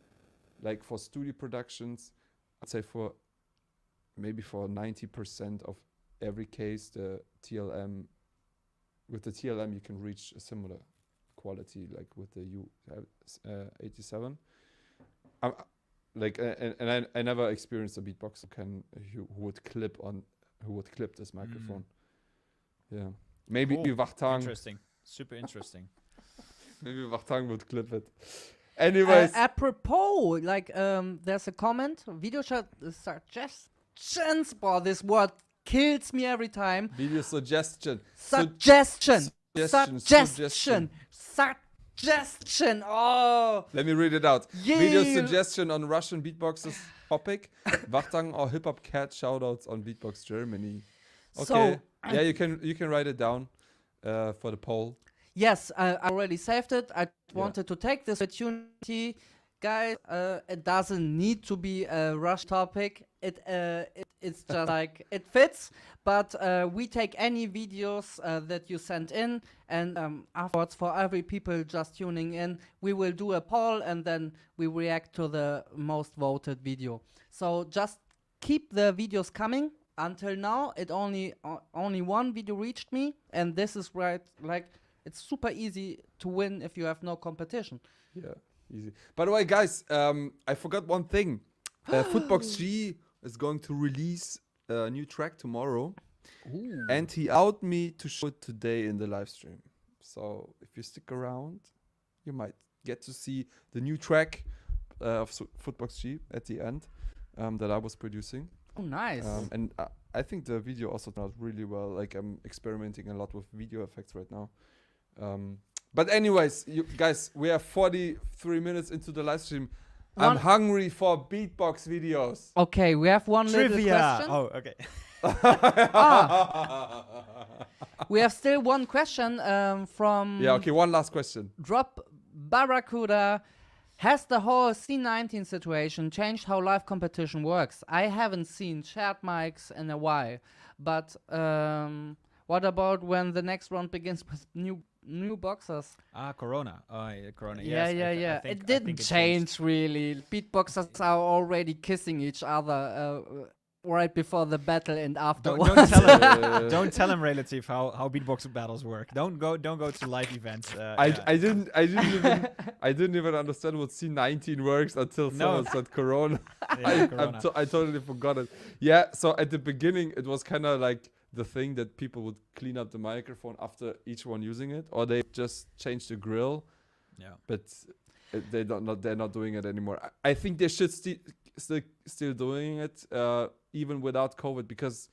like for studio productions, I'd say for 90% of every case, the TLM, with the TLM you can reach a similar quality like with the U87. Like and I never experienced a beatbox who would clip this microphone. Yeah, maybe Wachtang. Interesting, super interesting. Maybe Wachtang would clip it. Anyways, apropos, like there's a comment. Video chat suggestions. Boy, this word kills me every time. Video suggestion. Suggestion. Suggestion. Suggestion. Oh. Let me read it out. Yeah. Video suggestion on Russian beatboxes topic. Wachtang or Hip Hop Cat shoutouts on Beatbox Germany. Okay. So, yeah, you can write it down for the poll. Yes, I already saved it. I wanted to take this opportunity, guys. It doesn't need to be a rush topic. It's just like it fits. But we take any videos that you send in, and afterwards, for every people just tuning in, we will do a poll, and then we react to the most voted video. So just keep the videos coming. Until now, only one video reached me, and this is right. Like, it's super easy to win if you have no competition. Yeah, easy. By the way, guys, I forgot one thing. Footbox G is going to release a new track tomorrow. Ooh. And he outed me to show it today in the live stream. So if you stick around, you might get to see the new track of Footbox G at the end that I was producing. Oh, nice. And I think the video also turned out really well. Like, I'm experimenting a lot with video effects right now. But anyways, you guys, we are 43 minutes into the live stream. I'm hungry for beatbox videos. Okay, we have one little question. Oh, okay. We have still one question from... Yeah, okay, one last question. Drop Barracuda. Has the whole C19 situation changed how live competition works? I haven't seen shared mics in a while, but what about when the next round begins with new boxers? Corona. Yeah, Corona. Yeah, yes, it didn't change really. Beatboxers are already kissing each other right before the battle and afterwards. Don't tell him, Raylative, how beatbox battles work. Don't go to live events. I didn't even understand what C19 works until someone said Corona. Yeah, Corona. I totally forgot it. Yeah, so at the beginning it was kind of like the thing that people would clean up the microphone after each one using it, or they just change the grill. Yeah, but they're not doing it anymore. I think they should still doing it even without COVID, because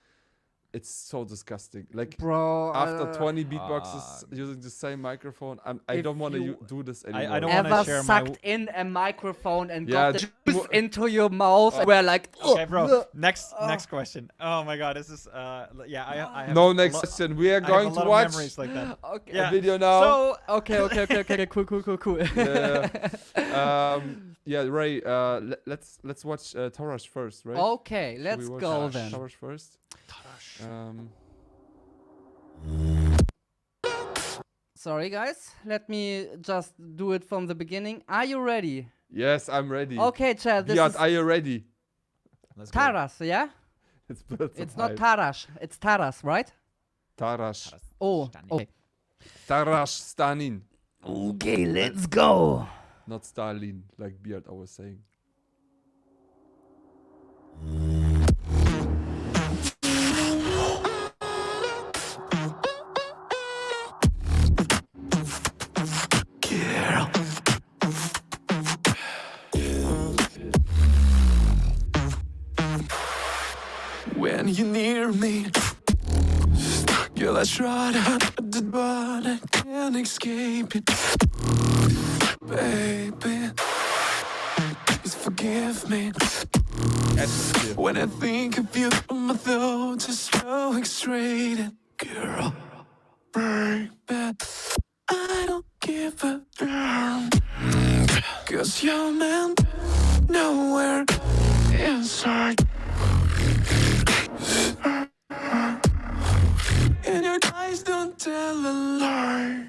it's so disgusting. Like Bro, after 20 beatboxes using the same microphone, I If don't want to you do this anymore. I don't wanna ever share my sucked in a microphone and Yeah, got the juice into your mouth and we're like, Okay, bro. ugh. Next question. Oh my god, this is I have No, a next lo- question. We are I have going a to lot of watch memories like that. Okay. Yeah. a video now. So Okay, cool. Yeah, Ray. Let's watch Tarash first, right? Okay, Should let's we watch go then. Tarash first. Sorry, guys. Let me just do it from the beginning. Are you ready? Yes, I'm ready. Okay, Chad, this Beat, is are you ready? let's go. Taras, yeah? It's birds It's of not hype. Tarash, it's Taras, right? Tarash. Oh, Stanin. okay. Tarash Stanin. Okay, let's go. Not Stalin, like Beard I was saying. When you're near me, girl, I try to hide it, but I can't escape it. Baby, please forgive me. Atmosphere. When I think of you, my thoughts are so extreme. Girl, baby, I don't give a damn. 'Cause you're meant nowhere inside. And your eyes don't tell a lie.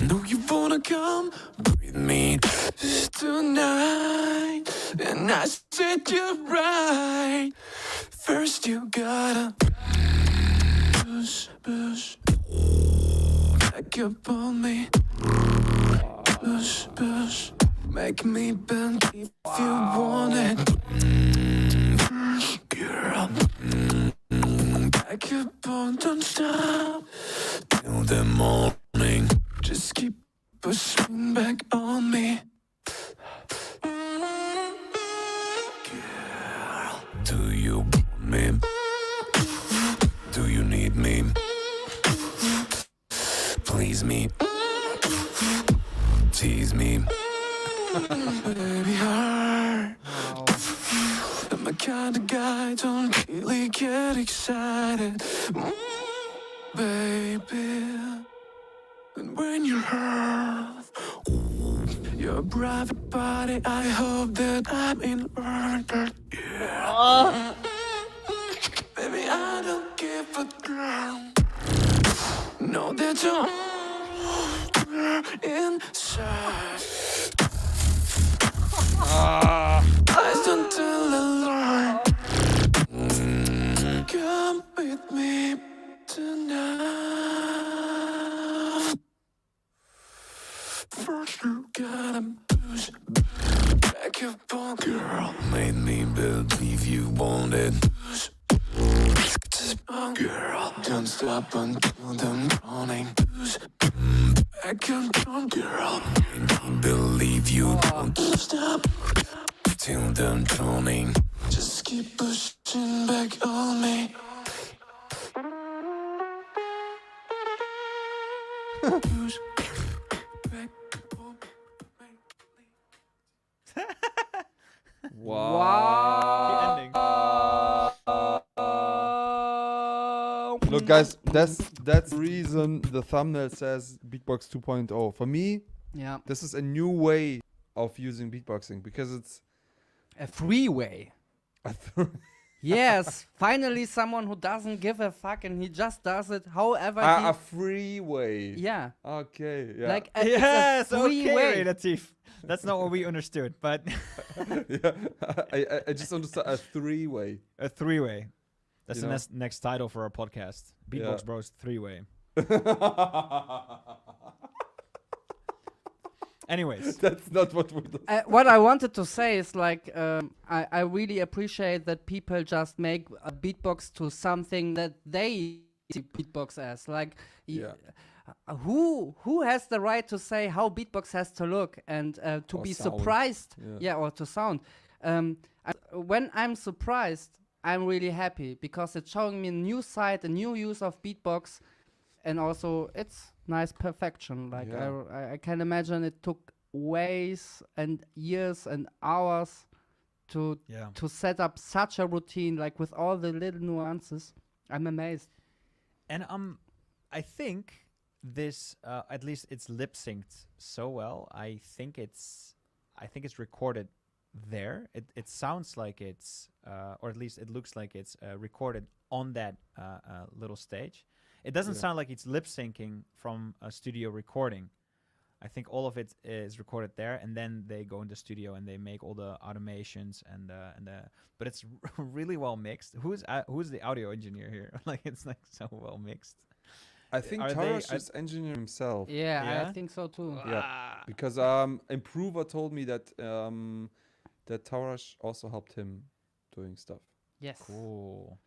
No, you wanna come with me tonight. And I said you're right. First you gotta push back up on me. Push, make me bend if you want it. Girl, back up on, don't stop till the morning. Just keep pushing back on me. Girl, do you want me? Do you need me? Please me, tease me. Baby heart, I'm a kind of guy, don't really get excited. Baby, and when you hurt your private body, I hope that I'm in order. Yeah. Baby, I don't give a damn. Know that you're inside. Eyes don't tell a lie. Come with me tonight. First you gotta push back up on. Girl, made me believe you wanted. Girl, don't stop until the morning. Back up on. Girl, made me believe you don't stop till the morning. Just keep pushing back on me. Push back on me. Keep ending. Look, guys, that's the reason the thumbnail says Beatbox 2.0. For me, Yeah. this is a new way of using beatboxing because it's A freeway. Yes, finally someone who doesn't give a fuck and he just does it however a free way. yeah. Okay. Yeah. Like it's Yes, a free okay, way. Raylative. That's not what we understood, but yeah. I just understood a three-way. a three-way. That's You the know? next title for our podcast. Beatbox Yeah. Bros three-way. Anyways, That's not what we do. What I wanted to say is like I really appreciate that people just make a beatbox to something that they see beatbox as. Like, Yeah. who has the right to say how beatbox has to look and to Or be sound. surprised? Yeah. Yeah, or to sound. When I'm surprised, I'm really happy because it's showing me a new side, a new use of beatbox, and also it's nice perfection. Like Yeah. I can imagine it took ways and years and hours to Yeah. to set up such a routine, like with all the little nuances. I'm amazed. And I think this at least it's lip synced so well. I think it's recorded there. It sounds like it's or at least it looks like it's recorded on that little stage. It doesn't Yeah. sound like it's lip syncing from a studio recording. I think all of it is recorded there, and then they go in the studio and they make all the automations but it's really well mixed. Who's the audio engineer here? Like it's like so well mixed. I think Are they- Tarash are- is engineering himself. Yeah, Yeah? I think so too. Yeah. Ah. Because Improver told me that that Tarash also helped him doing stuff. Yes. Cool.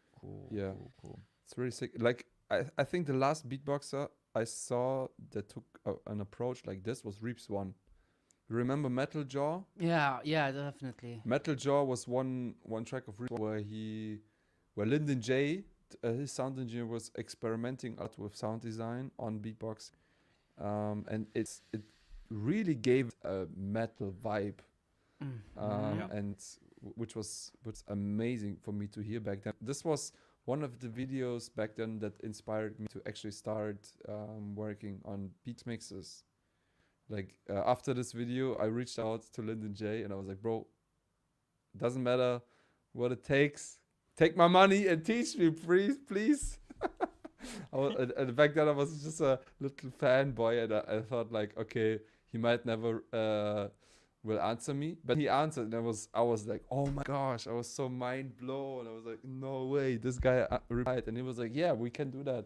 Yeah. Cool. It's really sick. Like I think the last beatboxer I saw that took an approach like this was Reaps One. You remember Metal Jaw? Yeah, definitely. Metal Jaw was one track of Reaps where Lyndon J, his sound engineer, was experimenting a lot with sound design on beatbox, and it really gave a metal vibe, Yeah. and which was amazing for me to hear back then. This was one of the videos back then that inspired me to actually start working on beat mixes. Like after this video, I reached out to Lyndon J and I was like, bro, doesn't matter what it takes. Take my money and teach me, please. And back then I was just a little fanboy, and I thought like, okay, he might never will answer me, but he answered, and I was like, oh my gosh, I was so mind blown. I was like, no way, this guy replied, and he was like, yeah, we can do that.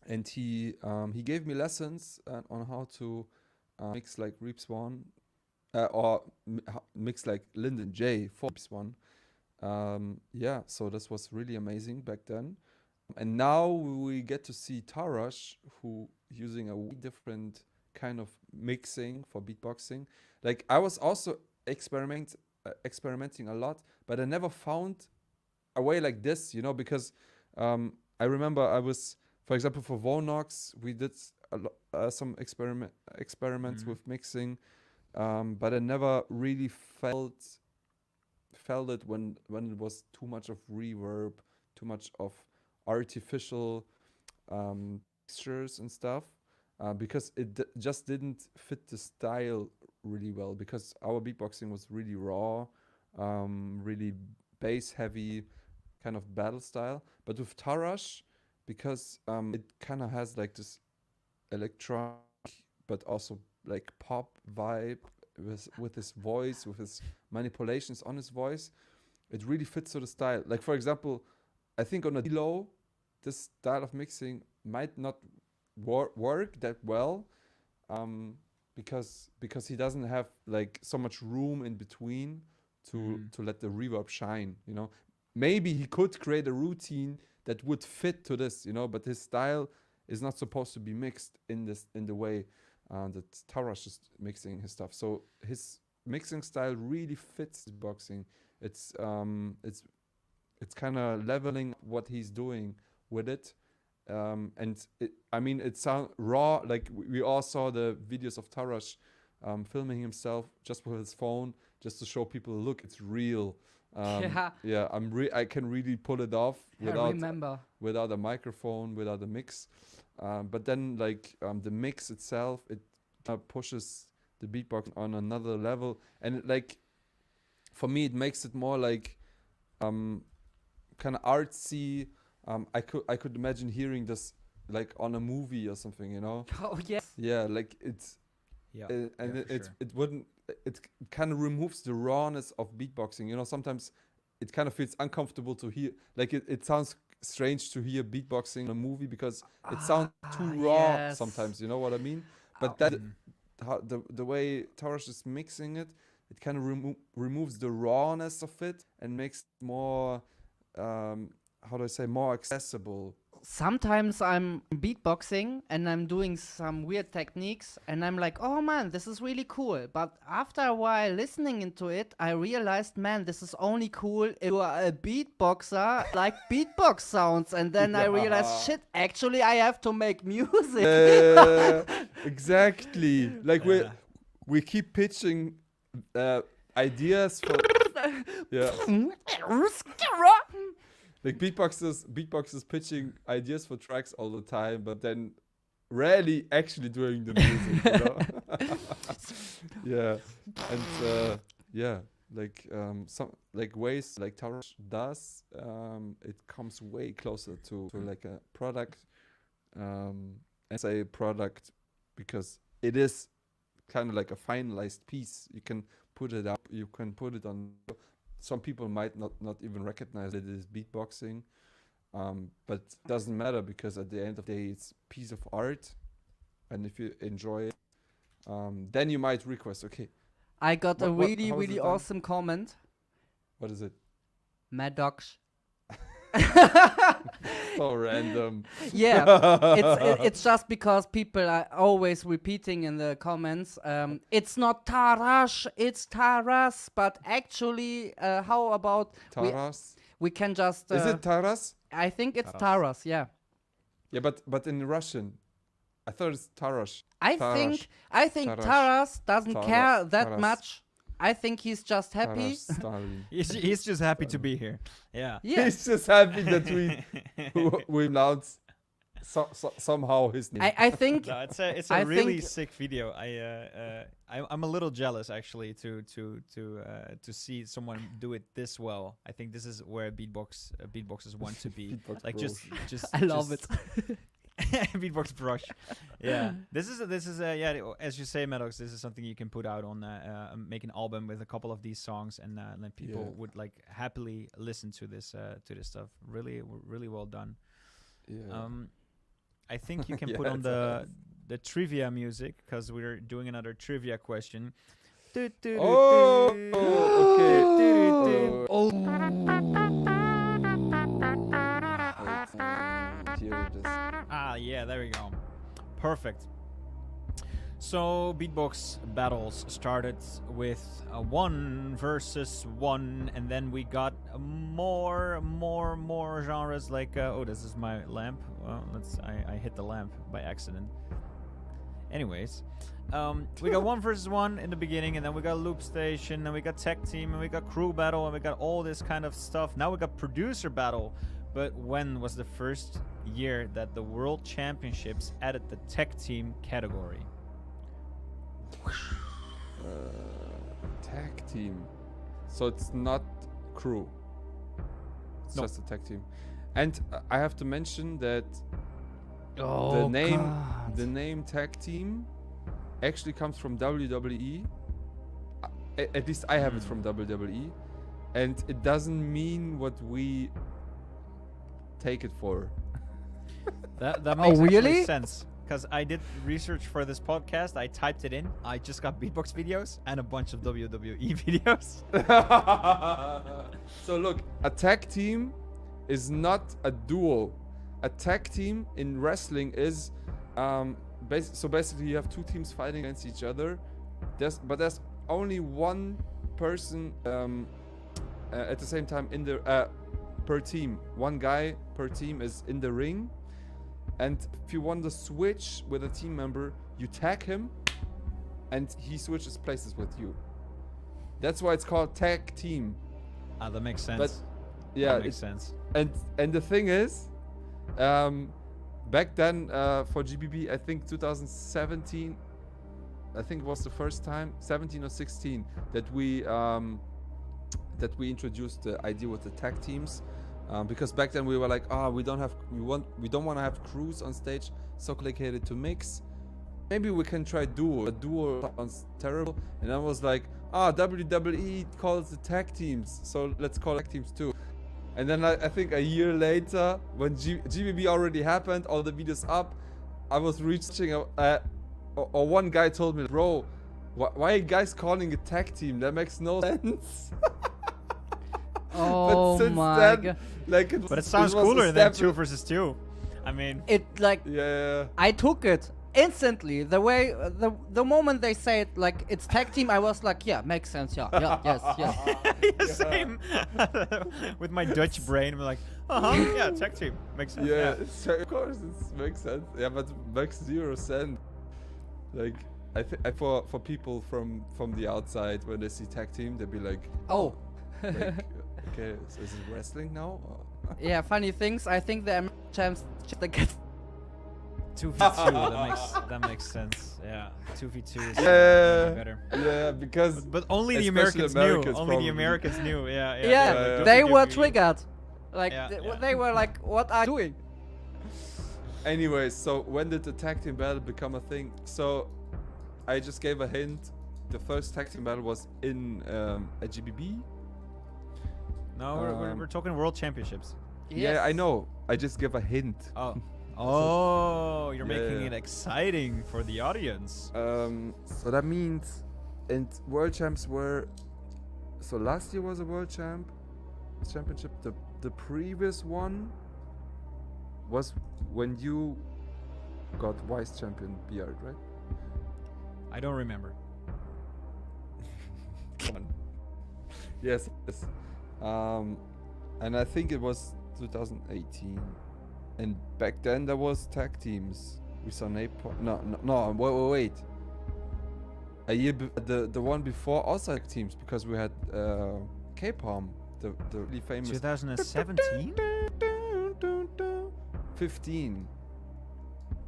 And he gave me lessons on how to mix like Reaps One, or mix like Lyndon J for Reaps One. Yeah, so this was really amazing back then. And now we get to see Tarash, who using a different kind of mixing for beatboxing. Like I was also experimenting a lot, but I never found a way like this, because I remember I was, for example, for Vonox, we did some experiments with mixing, but I never really felt it when it was too much of reverb, too much of artificial textures and stuff, because it just didn't fit the style really well, because our beatboxing was really raw, really bass heavy, kind of battle style. But with Tarash, because it kind of has like this electronic but also like pop vibe with his voice, with his manipulations on his voice, it really fits to the style. Like for example, I think on a D-Low, this style of mixing might not work that well, because he doesn't have like so much room in between to let the reverb shine. Maybe he could create a routine that would fit to this, but his style is not supposed to be mixed in the way that Tarash is mixing his stuff. So his mixing style really fits boxing. It's kind of leveling what he's doing with it, and it sounds raw. Like we all saw the videos of Tarash filming himself just with his phone, just to show people, look, it's real. Yeah, I can really pull it off without a microphone, without a mix. But then like the mix itself, it pushes the beatbox on another level, and like for me it makes it more like kind of artsy. I could imagine hearing this like on a movie or something. Oh yes. Yeah, like it's it wouldn't. It kind of removes the rawness of beatboxing. Sometimes it kind of feels uncomfortable to hear. Like it sounds strange to hear beatboxing in a movie because it sounds too raw. Yes. Sometimes, you know what I mean? But that the way Tarash is mixing it, it kind of removes the rawness of it and makes it more, how do I say, more accessible sometimes I'm beatboxing and I'm doing some weird techniques and I'm like, oh man, this is really cool. But after a while listening into it, I realized, man, this is only cool if you are a beatboxer, like beatbox sounds. And then I realized, shit, actually I have to make music. Exactly. Like we keep pitching ideas for like beatboxers pitching ideas for tracks all the time, but then rarely actually doing the music, you know? Yeah. And like some like ways like Tarash does, it comes way closer to like a product. And say product because it is kind of like a finalized piece. You can put it up, you can put it on. Some people might not even recognize it as beatboxing, but it doesn't matter because at the end of the day, it's a piece of art, and if you enjoy it, then you might request. Okay, I got a how is really it done? awesome comment. What is it? Madox. So random. Yeah, it's just because people are always repeating in the comments. It's not Tarash, it's Taras. But actually, how about Taras. we can just? Is it Taras? I think it's Taras. Taras. Yeah. Yeah, but in Russian, I thought it's Tarash. I Tarash. think Tarash. Taras doesn't care that Taras. much. I think he's just happy. Tarash Stalin. He's just happy to be here. Yeah. Yeah. He's just happy that we announced somehow his name. I think No, it's I a really think- sick video. I'm a little jealous actually to see someone do it this well. I think this is where beatboxers want to be. Beatbox Like bros. just I love just- it. Beatbox brush. Yeah. This is yeah, as you say, Madox, this is something you can put out on make an album with a couple of these songs, and then people Yeah. would like happily listen to this stuff. Really well done. Yeah. I think you can Yeah, put on it's the trivia music because we're doing another trivia question. Oh, okay. Here it is. Ah, yeah, there we go. Perfect. So beatbox battles started with 1 versus 1, and then we got more genres. Like oh, this is my lamp. Well, I hit the lamp by accident. Anyways, we got 1 versus 1 in the beginning, and then we got loop station, and we got tech team, and we got crew battle, and we got all this kind of stuff. Now we got producer battle. But when was the first year that the World Championships added the tech team category? Tag team. So it's not crew. It's No. just a tag team. And I have to mention that Oh, the name tag team actually comes from WWE. At least I have it from WWE, and it doesn't mean what we take it for. That makes really? actually sense. Because I did research for this podcast. I typed it in. I just got beatbox videos and a bunch of WWE videos. So look, a tag team is not a duo. A tag team in wrestling is so basically you have 2 teams fighting against each other. There's only one person at the same time in the per team. One guy per team is in the ring, and if you want to switch with a team member, you tag him, and he switches places with you. That's why it's called tag team. Ah, that makes sense. But yeah, that makes sense. and the thing is, back then for GBB, I think 2017, I think it was the first time, 17 or 16, that we introduced the idea with the tag teams, because back then we were like, we don't want to have crews on stage, so complicated to mix. Maybe we can try duo. A duo sounds terrible, and I was like, WWE calls the tag teams, so let's call tag teams too. And then I think a year later, when GBB already happened, all the videos up, I was reaching, or one guy told me, bro, why are you guys calling a tag team? That makes no sense. Oh But since my then, god. like, But it sounds was cooler than established- 2 versus 2. I mean, it like Yeah. I took it instantly. The way the moment they said like it's tag team, I was like, yeah, makes sense. Yeah, yes. same. With my Dutch brain, I'm like, yeah, tag team makes sense. Yeah, of course, it makes sense. Yeah, but it makes 0 sense. Like, I think for people from the outside, when they see tag team, they'd be like, Oh. like okay, is it wrestling now? Or? Yeah, funny things. I think the American champs the get 2v2. That makes sense. Yeah, 2v2 is Yeah. better. Yeah, because But only the especially Americans Americans knew. Only probably. the Americans knew. Yeah. yeah, Like, they WWE. were triggered. Like Yeah, yeah. they were like, what are you doing? anyways, so when did the tag team battle become a thing? So I just gave a hint. The first tag team battle was in a GBB. No, we're talking world championships. Yeah, I know. I just give a hint. Oh. Oh, you're Yeah, making yeah. it exciting for the audience. So that means, and world champs were. So last year was a world championship. The previous one was when you got vice champion Beard, right? I don't remember. One. Yes. And I think it was 2018. And back then there was tag teams. We saw Napalm. No. Wait. A year the one before also tag teams because we had K-Palm, the really famous. 2017? 15.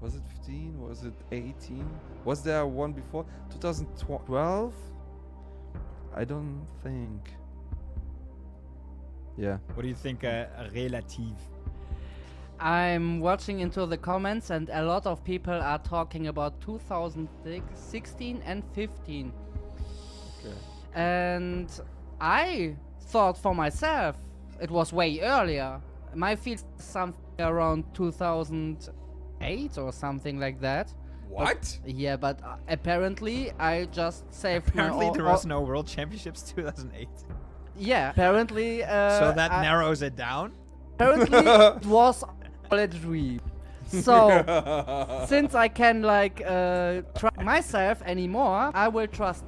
Was it 15? Was it 18? Was there one before 2012? I don't think. Yeah. What do you think, Raylative? I'm watching into the comments and a lot of people are talking about 2016 and 15. Okay. And I thought for myself it was way earlier. My feel something around 2008 or something like that. What? Yeah, but apparently I just saved Apparently my there was no world championships 2008. Yeah, apparently So that narrows it down? apparently it was all a dream. So since I can like trust myself anymore, I will trust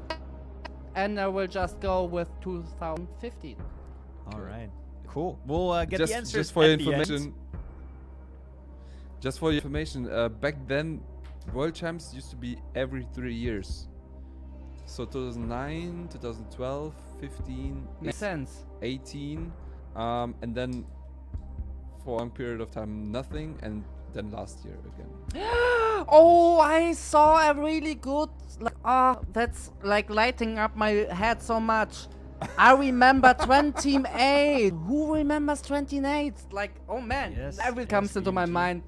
and I will just go with 2015. All right. Cool. We'll get the answers just for your at the end. information. Just for your information, back then, world champs used to be every 3 years. So 2009, 2012, 15, Makes sense. 18, and then for a long period of time nothing, and then last year again. Oh, I saw a really good that's like lighting up my head so much. I remember 28. Who remembers 28? Like, oh man, Yes, everything yes, comes into my BMG. mind.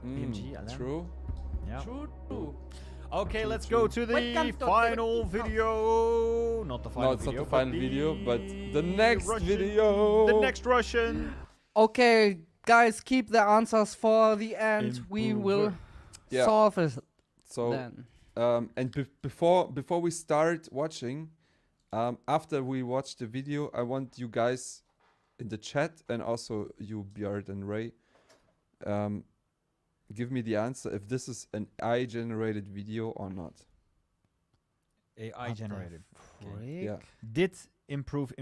BMG, Alan. True. Yeah. True. Okay, let's true. go to When the comes to- final video. Not the final No, it's video. not the final video, but the next Russian- video. The next Russian. Okay, guys, keep the answers for the end. We will Yeah. solve it So, then. and before we start watching, after we watch the video, I want you guys in the chat and also you, Björn and Ray, give me the answer if this is an AI-generated video or not. AI generated. Yeah. Did improver.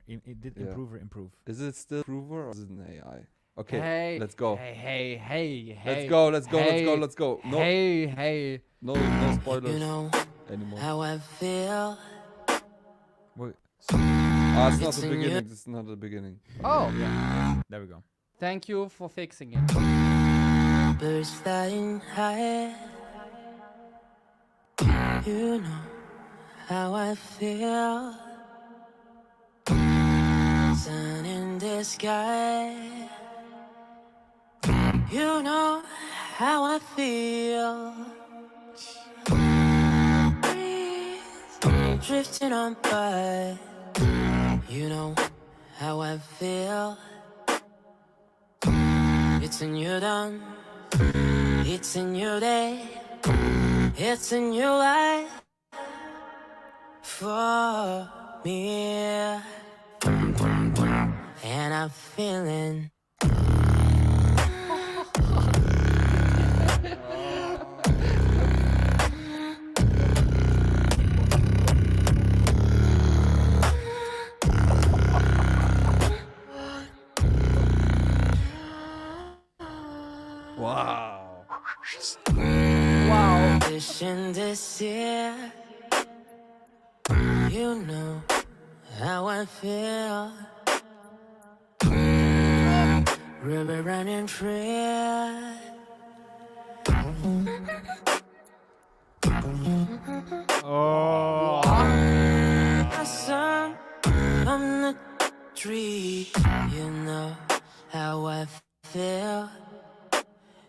It did Yeah. improve. Is it still Prover or is it an AI? Okay, Hey, let's go. Hey. Let's go. No, Hey. no spoilers You know anymore. how I feel. Wait, It's not It's the in you. beginning. It's not the beginning. Oh, there we go. thank you for fixing it. Birds flying high. You know how I feel. Sun in the sky. You know how I feel. Breeze drifting on by. You know how I feel. It's a new dawn. It's a new day. It's a new life for me. And I'm feeling Wow. Wow. Wishing this year, you know how I feel. River running free. Oh. A song from the tree, you know how I feel.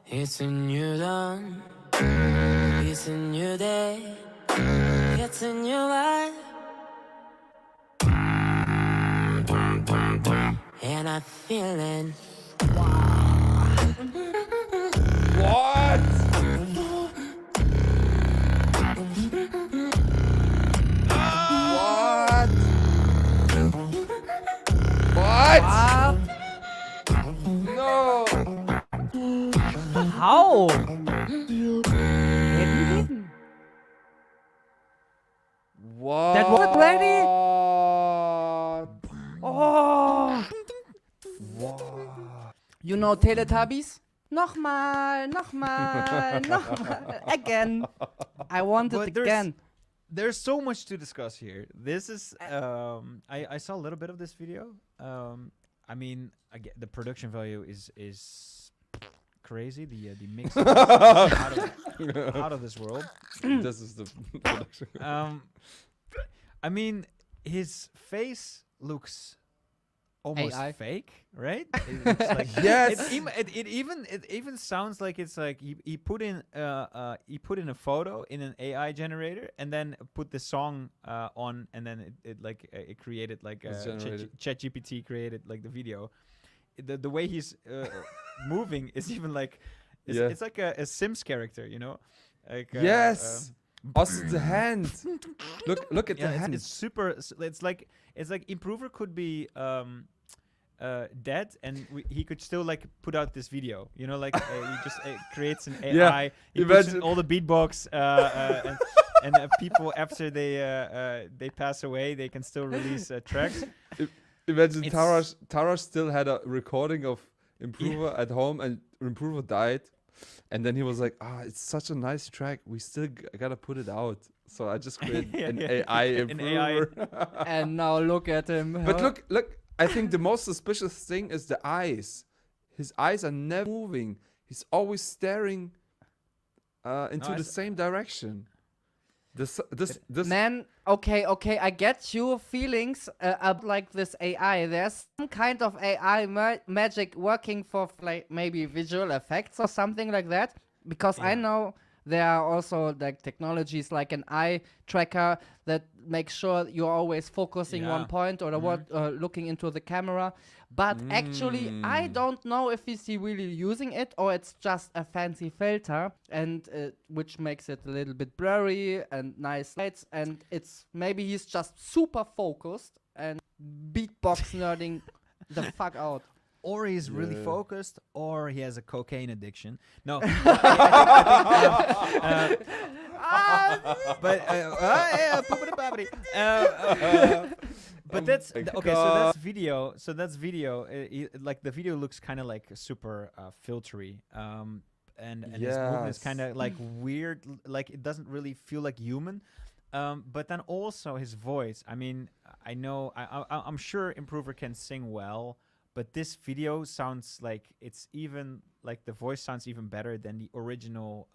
It's a new dawn, it's a new day, it's a new life. And I'm feeling What? What? What? No. How? What? That was ready? What? Oh. You know Teletubbies? Nochmal, again. I want it But again. There's so much to discuss here. This is I saw a little bit of this video. I mean, the production value is crazy. The mix is out of this world. This is the production. I mean, his face looks almost AI. fake, right? It's like, Yes. it even sounds like it's like he put in a photo in an AI generator and then put the song on, and then it created like It's generated. ChatGPT created like the video. The way he's moving is even like it's like a Sims character, you know? Like Yes. Also the hand. Look at the hand. it's super. It's like Improver could be dead, and he could still like put out this video. You know, like he just creates an AI. Yeah, He puts in all the beatbox, and people after they pass away, they can still release tracks. Imagine It's- Tarash still had a recording of Improver at home, and Improver died. And then he was like, it's such a nice track. We still gotta put it out. So I just created an AI An AI. Improver. And now look at him. But look, I think the most suspicious thing is the eyes. His eyes are never moving. He's always staring into I the s- same direction. This Man, okay, I get your feelings about like this AI. There's some kind of AI magic working for like maybe visual effects or something like that. Because I know there are also like technologies like an eye tracker that makes sure you're always focusing one point or looking into the camera. But actually, I don't know if he's really using it or it's just a fancy filter, and which makes it a little bit blurry and nice lights. And it's maybe he's just super focused and beatbox nerding the fuck out. Or he's really focused, or he has a cocaine addiction. No, but that's okay. So that's video. Like the video looks kind of like super filtery. And his movement is kind of like weird. Like it doesn't really feel like human. But then also his voice. I mean, I'm sure Improver can sing well. But this video sounds like it's even like the voice sounds even better than the original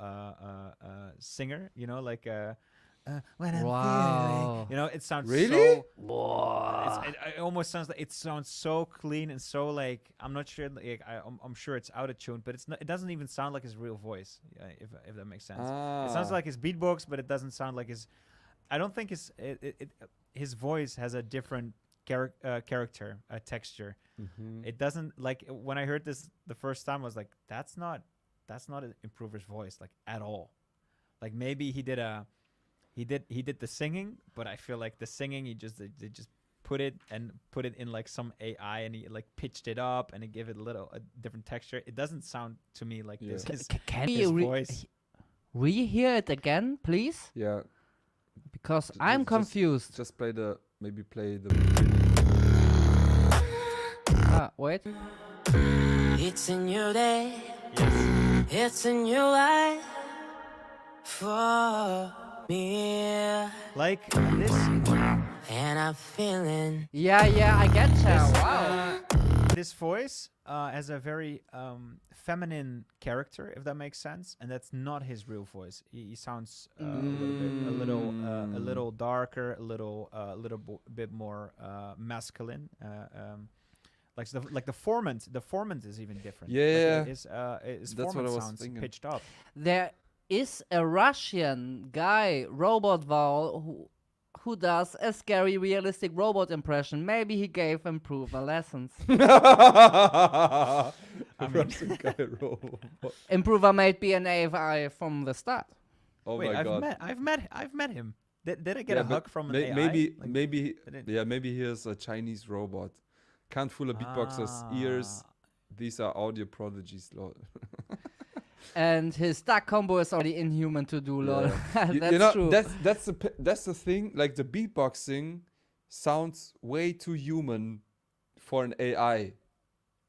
singer. You know, like when I'm feeling. You know, it sounds Really? So. It almost sounds like it sounds so clean and so like I'm not sure. Like I'm sure it's out of tune, but it doesn't even sound like his real voice. If that makes sense. It sounds like his beatbox, but it doesn't sound like his. I don't think his voice has a different character, texture. It doesn't, like when I heard this the first time I was like, that's not an Improver's voice, like at all. Like maybe he did the singing, but I feel like the singing they just put it in like some AI and he like pitched it up and he gave it a different texture. It doesn't sound to me like this. Can His we voice. rehear it again, please? Yeah. Because I'm confused. Just play the. Wait. It's a new day. It's a new life for me, Like this. and I'm feeling. Yeah, I get ya. Wow. This voice has a very feminine character, if that makes sense, and that's not his real voice. He sounds a little darker, a little bit more masculine. Like the formant is even different. Yeah, his that's what I formant was sounds thinking. pitched up. There is a Russian guy, Robot Val, who does a scary, realistic robot impression. Maybe he gave Improver lessons. Russian guy robot. Improver might be an AI from the start. Oh Wait, my god. I've met him. Did I get Yeah, a hug but from an AI? maybe Like, maybe I didn't- yeah, maybe he is a Chinese robot. Can't fool a beatboxer's ears. These are audio prodigies, lol. And his duck combo is already inhuman to do, lol. Yeah. That's you know, true. that's the thing. Like the beatboxing sounds way too human for an AI.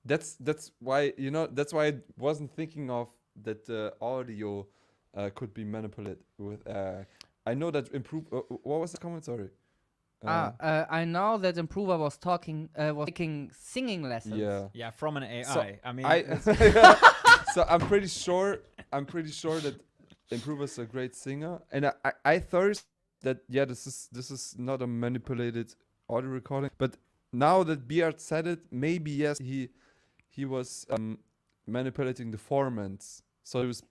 That's why that's why I wasn't thinking of that the audio could be manipulated with. I know that improve. What was the comment? Sorry. I know that Improver was taking singing lessons. Yeah. Yeah, from an AI. So, I mean, So I'm pretty sure that Improver's a great singer, and I thought that this is not a manipulated audio recording. But now that Beard said it, maybe yes, he was manipulating the formants. So he was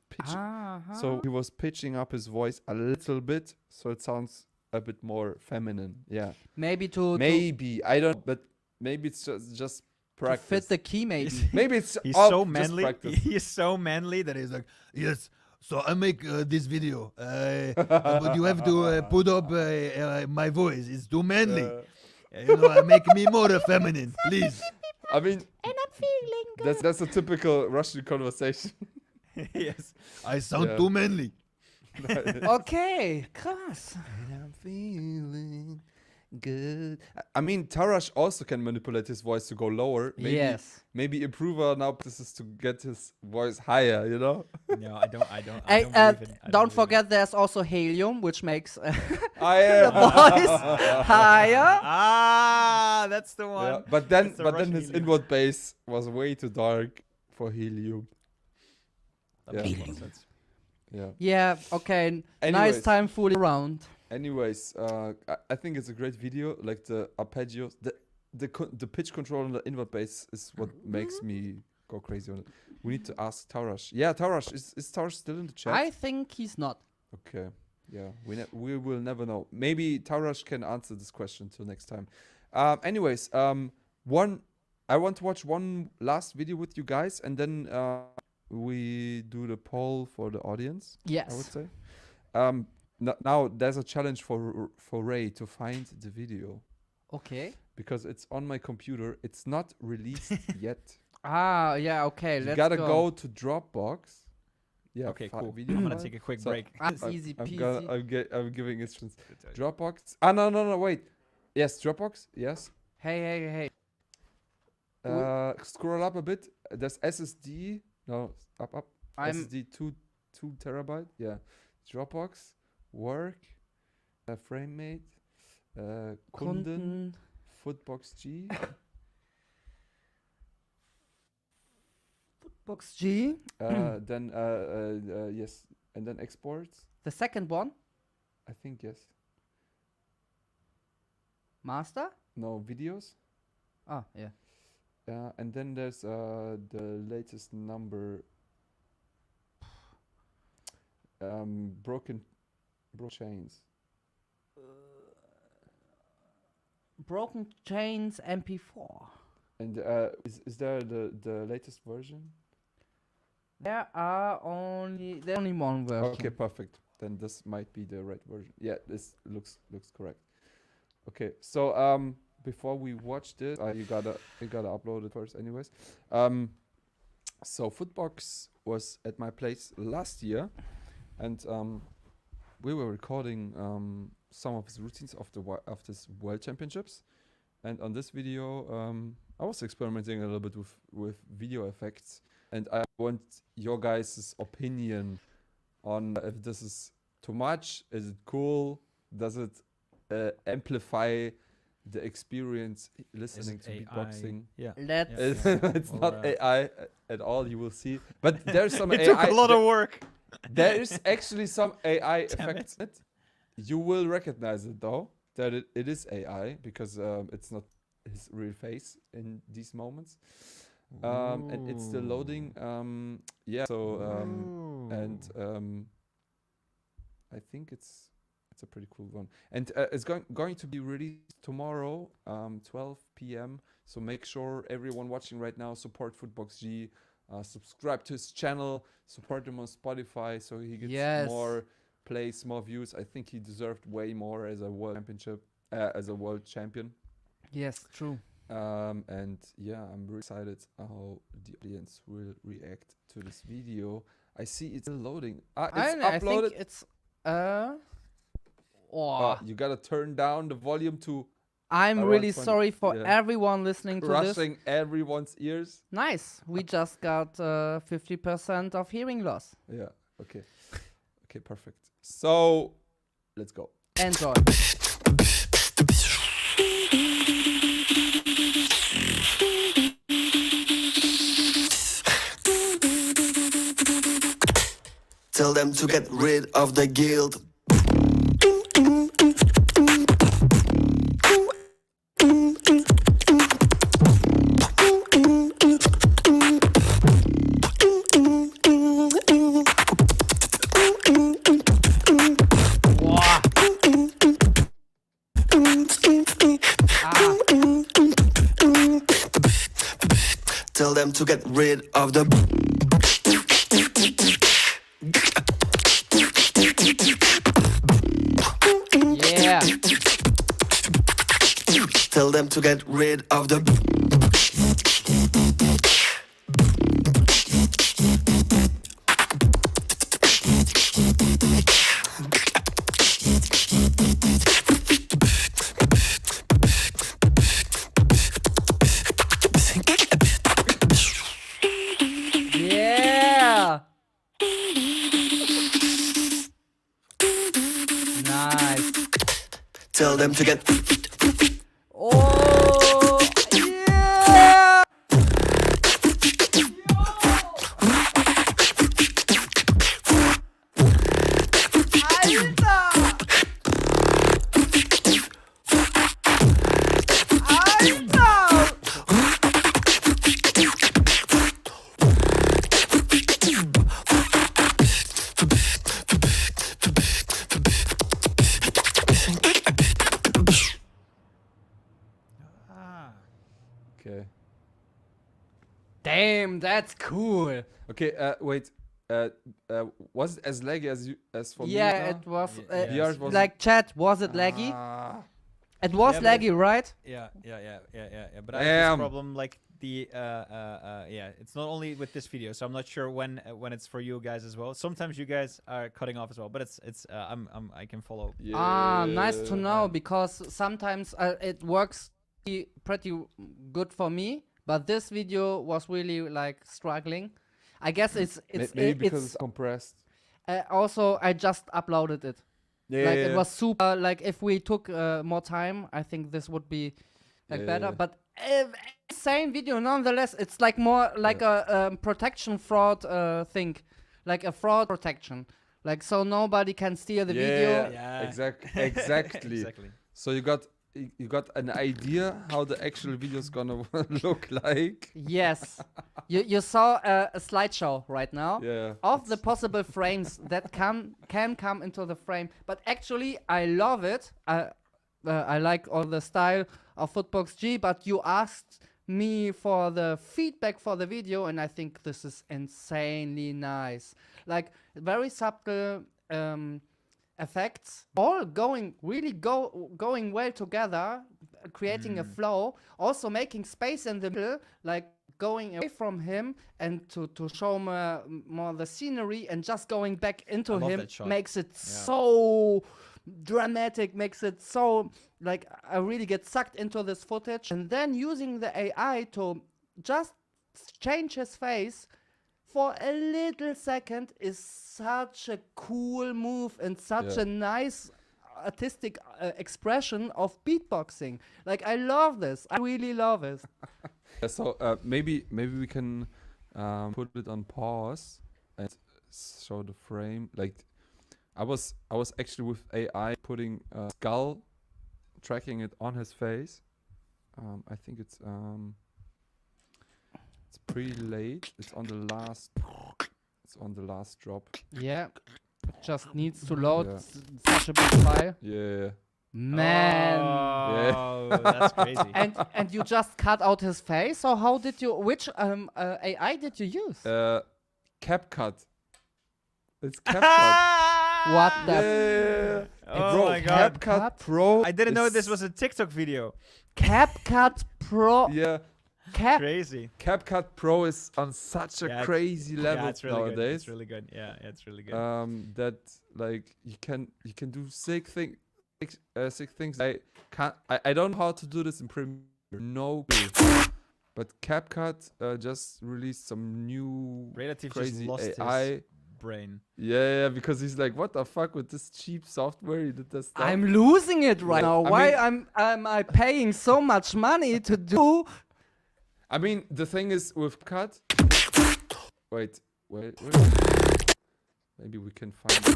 so he was pitching up his voice a little bit, so it sounds a bit more feminine. Yeah, maybe I don't, but maybe it's just to practice. fit the key, maybe. Maybe it's he's all so just manly. practice. He's so manly that he's like, Yes. So I make this video, but you have to put up my voice. It's too manly. Make me more feminine, please. I mean, and I'm feeling good. That's a typical Russian conversation. yes. I sound Yeah. too manly. Okay, krass. And I'm feeling good. I mean, Tarash also can manipulate his voice to go lower. Maybe, Yes. Maybe Improver now this is to get his voice higher. You know. No, I don't. Hey, believe it. I don't believe it. forget there's also helium, which makes I am. voice higher. Ah, that's the one. Yeah, but then That's the Russian Russian his helium. inward bass was way too dark for helium. That Yeah. makes more sense. Yeah. Yeah, okay. Nice Anyways. time fooling around. Anyways, I think it's a great video. Like the arpeggios, the pitch control on the inward bass is what makes me go crazy on it. We need to ask Tarash. Yeah, Tarash, is Tarash still in the chat? I think he's not. Okay. Yeah, we will never know. Maybe Tarash can answer this question till next time. Anyways, I want to watch one last video with you guys, and then we do the poll for the audience. I would Yes. say. Now there's a challenge for Ray to find the video Okay. because it's on my computer. It's not released yet. Ah, yeah, okay. You Let's gotta go. go to Dropbox. Yeah. Okay, cool. Video I'm gonna file. take a quick So, break. That's easy I'm peasy. I'm giving instructions. Dropbox. Ah, no, wait. Yes, Dropbox. Yes. Hey. Scroll up a bit. There's SSD. No, up. I'm SSD 2 terabyte. Yeah. Dropbox. Work. FrameMate. Kunden. Kunden. Footbox G. Box G. Then yes, and then exports. The second one. I think yes. Master. No videos. Ah, yeah. And then there's the latest number. Broken chains. Broken Chains MP4. And is there the latest version? There's only one version. Okay, perfect. Then this might be the right version. Yeah, this looks correct. Okay, so before we watch this, you gotta upload it first, anyways. So Footbox was at my place last year, and we were recording some of his routines of this World Championships, and on this video, I was experimenting a little bit with video effects. and I want your guys' opinion on if this is too much. Is it cool? Does it amplify the experience listening to beatboxing? Yeah. Let's It's Or, not AI at all. You will see, but there's some It AI. took a lot of work. There is actually some AI Damn effects in it. You will recognize it though, that it is AI, because it's not his real face in these moments. And it's still loading. Yeah, so I think it's a pretty cool one. And it's going to be released tomorrow, 12 p.m. So make sure everyone watching right now support Footbox G. Subscribe to his channel, support him on Spotify so he gets more plays, more views. I think he deserved way more as a world champion. Yes, true. And yeah, I'm really excited how the audience will react to this video. I see it's still loading. It's I uploaded. think it's You gotta turn down the volume to I'm around really 20, sorry for yeah. everyone listening to this. crushing everyone's ears. Nice. We just got 50% of hearing loss. Yeah. Okay. Okay. Perfect. So let's go. Enjoy. Tell them to get rid of the guilt. Tell them to get rid of the. Yeah. Tell them to get rid of the. Yeah. Nice. Tell them to get. Oh, yeah. Okay. Damn, that's cool. Okay. Wait. Was it as laggy as for me? Yeah, now? it was Yeah, VR was like chat. Was it laggy? It was Yeah, but laggy, right? Yeah. But I have Damn. this problem, like it's not only with this video, so I'm not sure when it's for you guys as well. Sometimes you guys are cutting off as well, but I can follow. Ah, nice to Yeah. know, because sometimes it works pretty good for me, but this video was really like struggling. I guess it's Maybe because it's compressed. also I just uploaded it. Yeah. Like it was super. Like if we took more time, I think this would be like better. Yeah. But same video nonetheless. It's like more like a protection fraud thing, like a fraud protection. Like so nobody can steal the video. Yeah. Exactly. Exactly. So you got an idea how the actual video is gonna look like. Yes, you saw a slideshow right now. Yeah. Of the possible frames that can come into the frame. But actually, I love it. I like all the style of Footbox G, but you asked me for the feedback for the video, and I think this is insanely nice. Like, very subtle effects, all going well together, creating a flow, also making space in the middle, like going away from him and to show more the scenery, and just going back into I love him that shot. makes it so dramatic, makes it so like I really get sucked into this footage. And then using the AI to just change his face for a little second is such a cool move and such a nice artistic expression of beatboxing. Like, I love this. I really love it. So maybe we can put it on pause and show the frame. Like, I was actually with AI putting a skull, tracking it on his face. I think it's pretty late. It's on the last drop. Yeah. It just needs to load Yeah. such a big file. Yeah. Man. Oh, that's crazy. And you just cut out his face, or how did you? Which AI did you use? CapCut. It's CapCut. What the? Yeah. Oh Bro, my God. CapCut Pro. I didn't know is- this was a TikTok video. CapCut Pro. Yeah. Crazy. CapCut Pro is on such a Yeah, it's- crazy level Yeah, it's really good. nowadays. It's really good. Yeah, it's really good. That like you can do sick things. I don't know how to do this in Premiere. No clue. But CapCut just released some new Raylative just crazy lost AI. his brain. Yeah, because he's like, what the fuck with this cheap software? He did this stuff. I'm losing it right now. I Why mean- am I paying so much money to do? I mean, the thing is with CapCut. Wait. Maybe we can find it.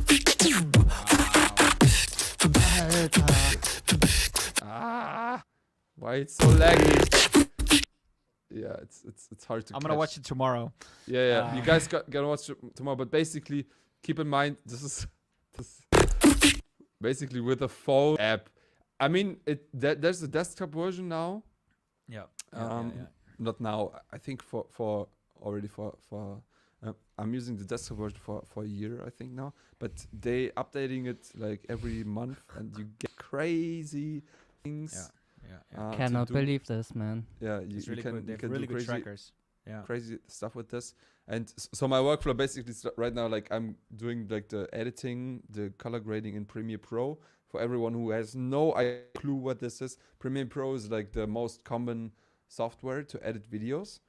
Why it's so laggy? Yeah, it's hard to. I'm gonna catch. watch it tomorrow. Yeah. You guys gonna watch it tomorrow, but basically, keep in mind this is basically with a phone app. I mean, there's a desktop version now. Yeah. Not now. I think for I'm using the desktop version for a year, I think now. But they updating it like every month, and you get crazy things. to Cannot do. believe this, man. Yeah, It's you really can good. They you have can really do good crazy trackers. Yeah. crazy stuff with this. And so my workflow basically is right now, like I'm doing like the editing, the color grading in Premiere Pro. For everyone who has no clue what this is, Premiere Pro is like the most common software to edit videos.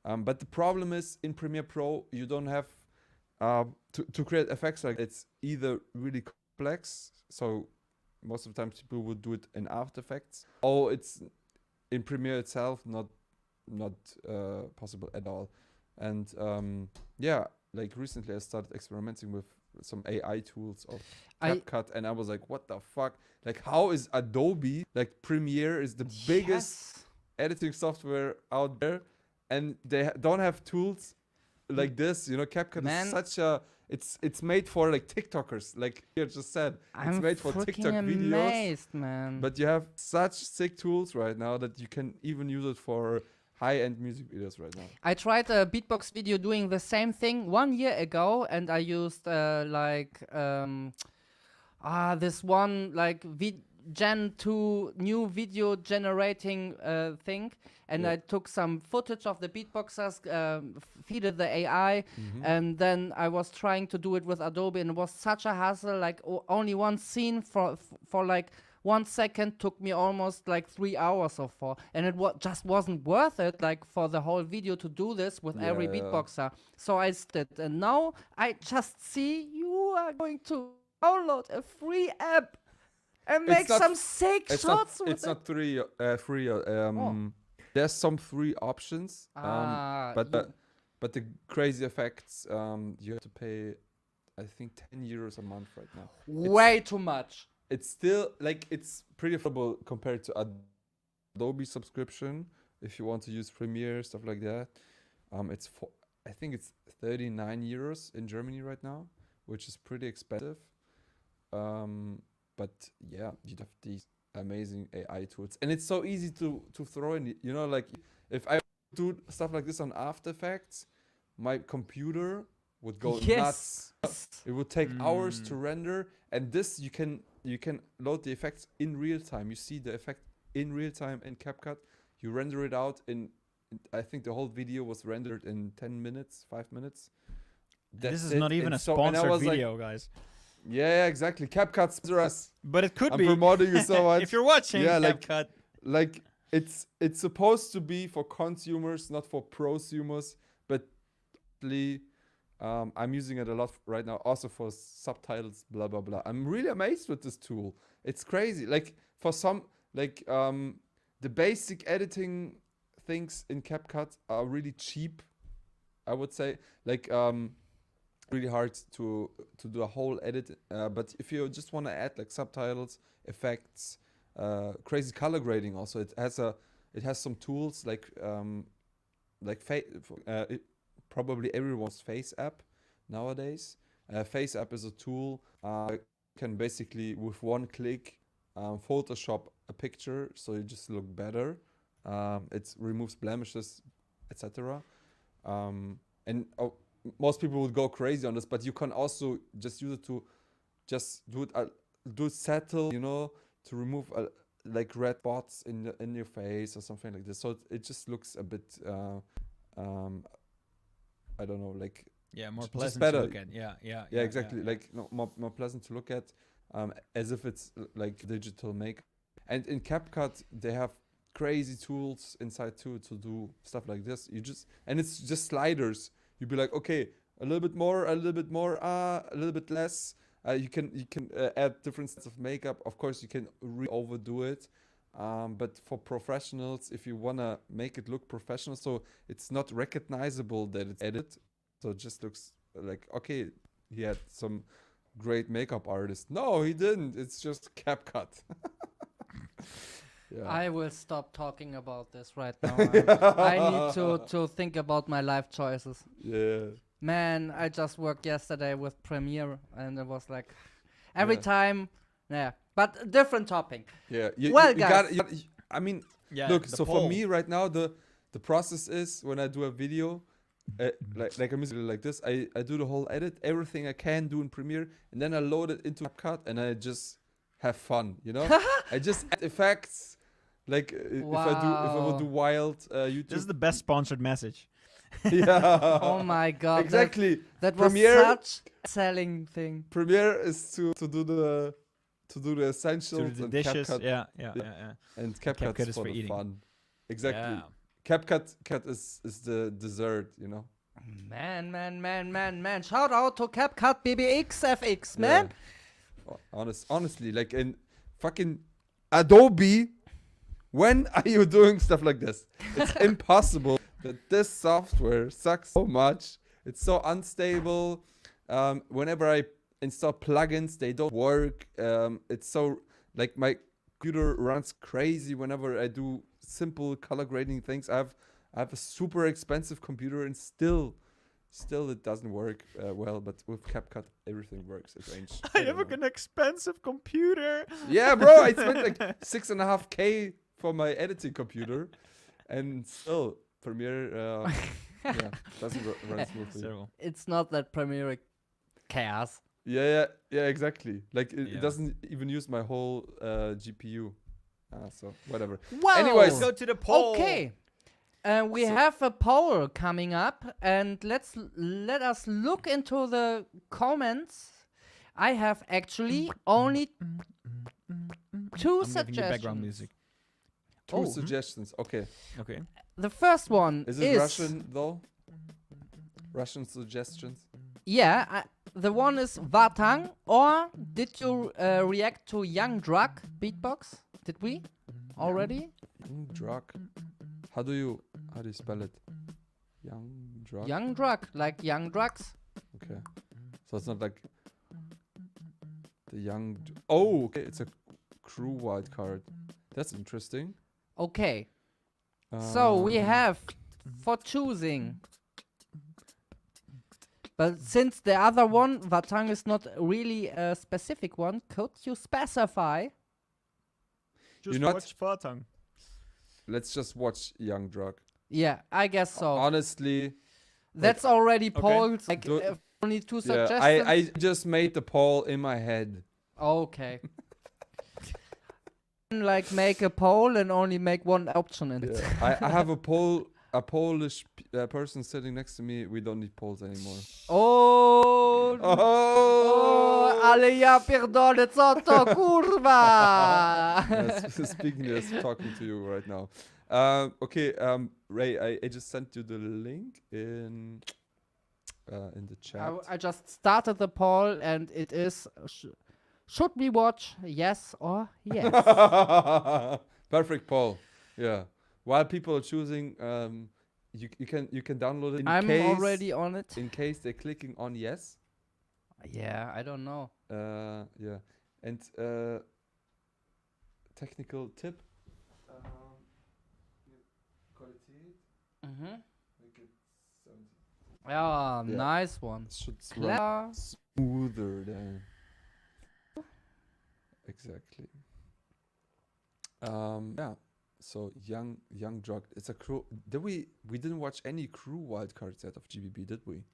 But the problem is in Premiere Pro, you don't have to create effects. Like it's either really complex, so most of the time people would do it in After Effects, or it's in Premiere itself not possible at all. And yeah, like recently I started experimenting with some AI tools of CapCut, and I was like, what the fuck? Like, how is Adobe, like Premiere is the biggest editing software out there, and they don't have tools like this? You know, CapCut is such a it's made for like TikTokers, like you just said. It's made for TikTok videos. Amazed, man. But you have such sick tools right now that you can even use it for high-end music videos right now. I tried a beatbox video doing the same thing 1 year ago, and I used this one like Gen 2 new video generating thing, and I took some footage of the beatboxers, feeded the AI, and then I was trying to do it with Adobe, and it was such a hassle. Like only one scene for like 1 second took me almost like 3 hours or 4, and it just wasn't worth it, like for the whole video to do this with every beatboxer. So I did, and now I just see you are going to download a free app and make some sick shots with it. It's not free. There's some free options, but the crazy effects, you have to pay, I think, 10 euros a month right now. Way too much. It's still like it's pretty affordable compared to Adobe subscription if you want to use Premiere, stuff like that. I think it's 39 euros in Germany right now, which is pretty expensive. But yeah, you'd have these amazing AI tools, and it's so easy to throw in. You know, like if I do stuff like this on After Effects, my computer would go nuts. It would take hours to render, and this you can load the effects in real time. You see the effect in real time in CapCut. You render it out in I think the whole video was rendered in 10 minutes, 5 minutes. This is not even a sponsored video, guys. Yeah, exactly. CapCut sponsor us. But it could I'm be. promoting you so much. If you're watching, Yeah, CapCut. Like it's supposed to be for consumers, not for prosumers, but I'm using it a lot right now, also for subtitles, blah blah blah. I'm really amazed with this tool. It's crazy. Like for some, like the basic editing things in CapCut are really cheap, I would say. Like really hard to do a whole edit. But if you just want to add like subtitles, effects, crazy color grading, also it has some tools like probably everyone's Face app nowadays. Face app is a tool can basically with one click Photoshop a picture so you just look better. It removes blemishes, etc. And most people would go crazy on this, but you can also just use it to just do it subtle, you know, to remove like red spots in your face or something like this. So it just looks a bit I don't know, like more just pleasant better. to look at. Yeah, Exactly. Like more pleasant to look at, as if it's like digital make. And in CapCut they have crazy tools inside too to do stuff like this. And it's just sliders. You'd be like, okay, a little bit more, a little bit more, a little bit less. You can add different sets of makeup. Of course, you can overdo it. But for professionals, if you wanna make it look professional, so it's not recognizable that it's edited, so it just looks like, okay, he had some great makeup artist. No, he didn't. It's just CapCut. Yeah. I will stop talking about this right now. I need to think about my life choices. Yeah. Man, I just worked yesterday with Premiere, and it was like every time. Yeah, but different topic. Yeah. Guys. I mean, Yeah. look. the So poll. for me right now, the process is when I do a video, like a music like this, I do the whole edit, everything I can do in Premiere, and then I load it into CapCut, and I just have fun. You know, I just add effects. Like if I would do wild YouTube. This is the best sponsored message. Yeah. Oh my god! Exactly. That was Premiere- such a selling thing. Premiere is to do the essentials To the and dishes. CapCut. Yeah. And CapCut CapCut is is for for the eating. fun. Exactly. Yeah. CapCut is the dessert, you know. Man. Shout out to CapCut BBXFX, man. Yeah. Honestly, like in fucking Adobe, when are you doing stuff like this? It's impossible that this software sucks so much. It's so unstable. Whenever I install plugins, they don't work. It's so like my computer runs crazy whenever I do simple color grading things. I have a super expensive computer and still it doesn't work well. But with CapCut, everything works. It ranges. I have an expensive computer. Yeah, bro, I spent like $6,500 for my editing computer, and still Premiere doesn't run smoothly. So, It's not that Premiere cares. Yeah, exactly. Like it Yeah. doesn't even use my whole GPU. So whatever. Well, Anyways, let's go to the poll. okay. We have a poll coming up, and let us look into the comments. I have actually only two I'm giving you background suggestions. music. Two Oh. suggestions. Okay. Okay. The first one Is it Russian though? Russian suggestions? Yeah, the one is Vatang, or did you react to Young Drug Beatbox? Did we already? Young drug. How do you spell it? Young drug. Young Drug, like Young Drugs. Okay. So it's not like the young. Oh, okay. It's a crew wild card. That's interesting. Okay, so we Um, have for choosing. But since the other one, Vatang, is not really a specific one, could you specify? Just know what? watch Vatang. Let's just watch Young Drug. Yeah, I guess so. Honestly, That's already Okay. polled. Like Do- only two yeah, suggestions. I just made the poll in my head. Okay. Like make a poll and only make one option in it. Yeah. I have a Polish person sitting next to me. We don't need polls anymore. Oh, Oh! ale ja pierdolę, co to kurwa! Yes, speaking this, talking to you right now. Okay, Ray, I just sent you the link in in the chat. I just started the poll and it is should we watch yes or yes? Perfect poll. Yeah. While people are choosing, you can download it. I'm already on it. In case they're clicking on yes. Yeah, I don't know. Yeah. And technical tip. Qualität. Mhm. Make it 70. Yeah, Yeah. nice one. It should run Clever. smoother than. Exactly. Yeah. So young drug. It's a crew. We didn't watch any crew wildcards yet of GBB, did we?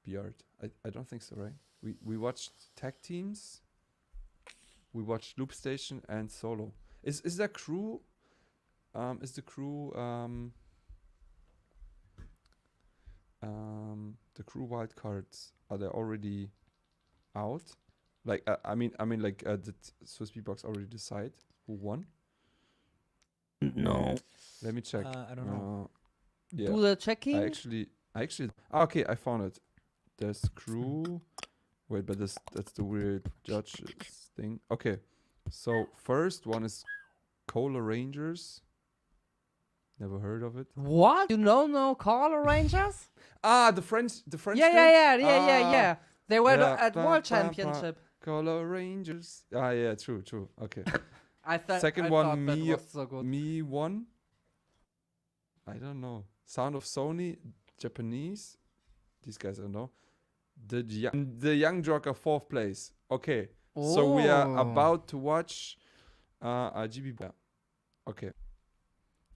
Beard. I don't think so, right? We watched tag teams. We watched Loop Station and solo. Is that crew? Is the crew the crew wildcards, are they already out? Like I mean like did Swiss Beatbox already decide who won? No. Let me check. I don't know. Yeah. Do the checking. I actually okay, I found it. There's crew. Wait, but that's the weird judges thing. Okay. So first one is Cola Rangers. Never heard of it. What? You don't know Color Rangers? The French Yeah. They were Yeah. at Ba, World ba, Championship. Cola Rangers. Yeah, true. Okay. I thought Second I one, thought that me- was so good. Me one. I don't know. Sound of Sony, Japanese. These guys I don't know. The young joker 4th place. Okay. So we are Oh. about to watch GB. Yeah. Okay.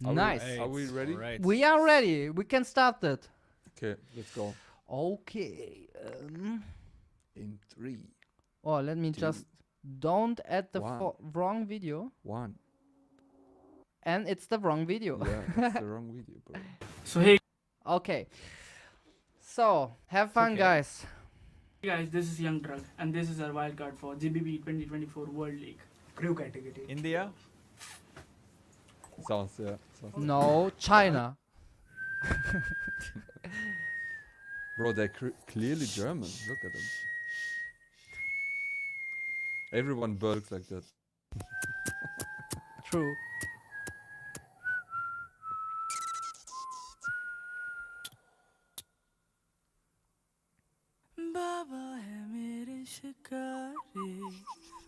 Nice. Are we ready? Right. We are ready. We can start it. Okay, let's go. Okay. In 3, Oh, let me Two, just don't add the one. wrong video. 1. And it's the wrong video. Yeah, that's the wrong video, bro. So hey Okay. So, have fun, Okay. guys. guys, this is Young Drug and this is our wildcard for GBB 2024 World League crew category. India. Sounds No, China. Bro, they're clearly German. Look at them. Everyone looks like that. True.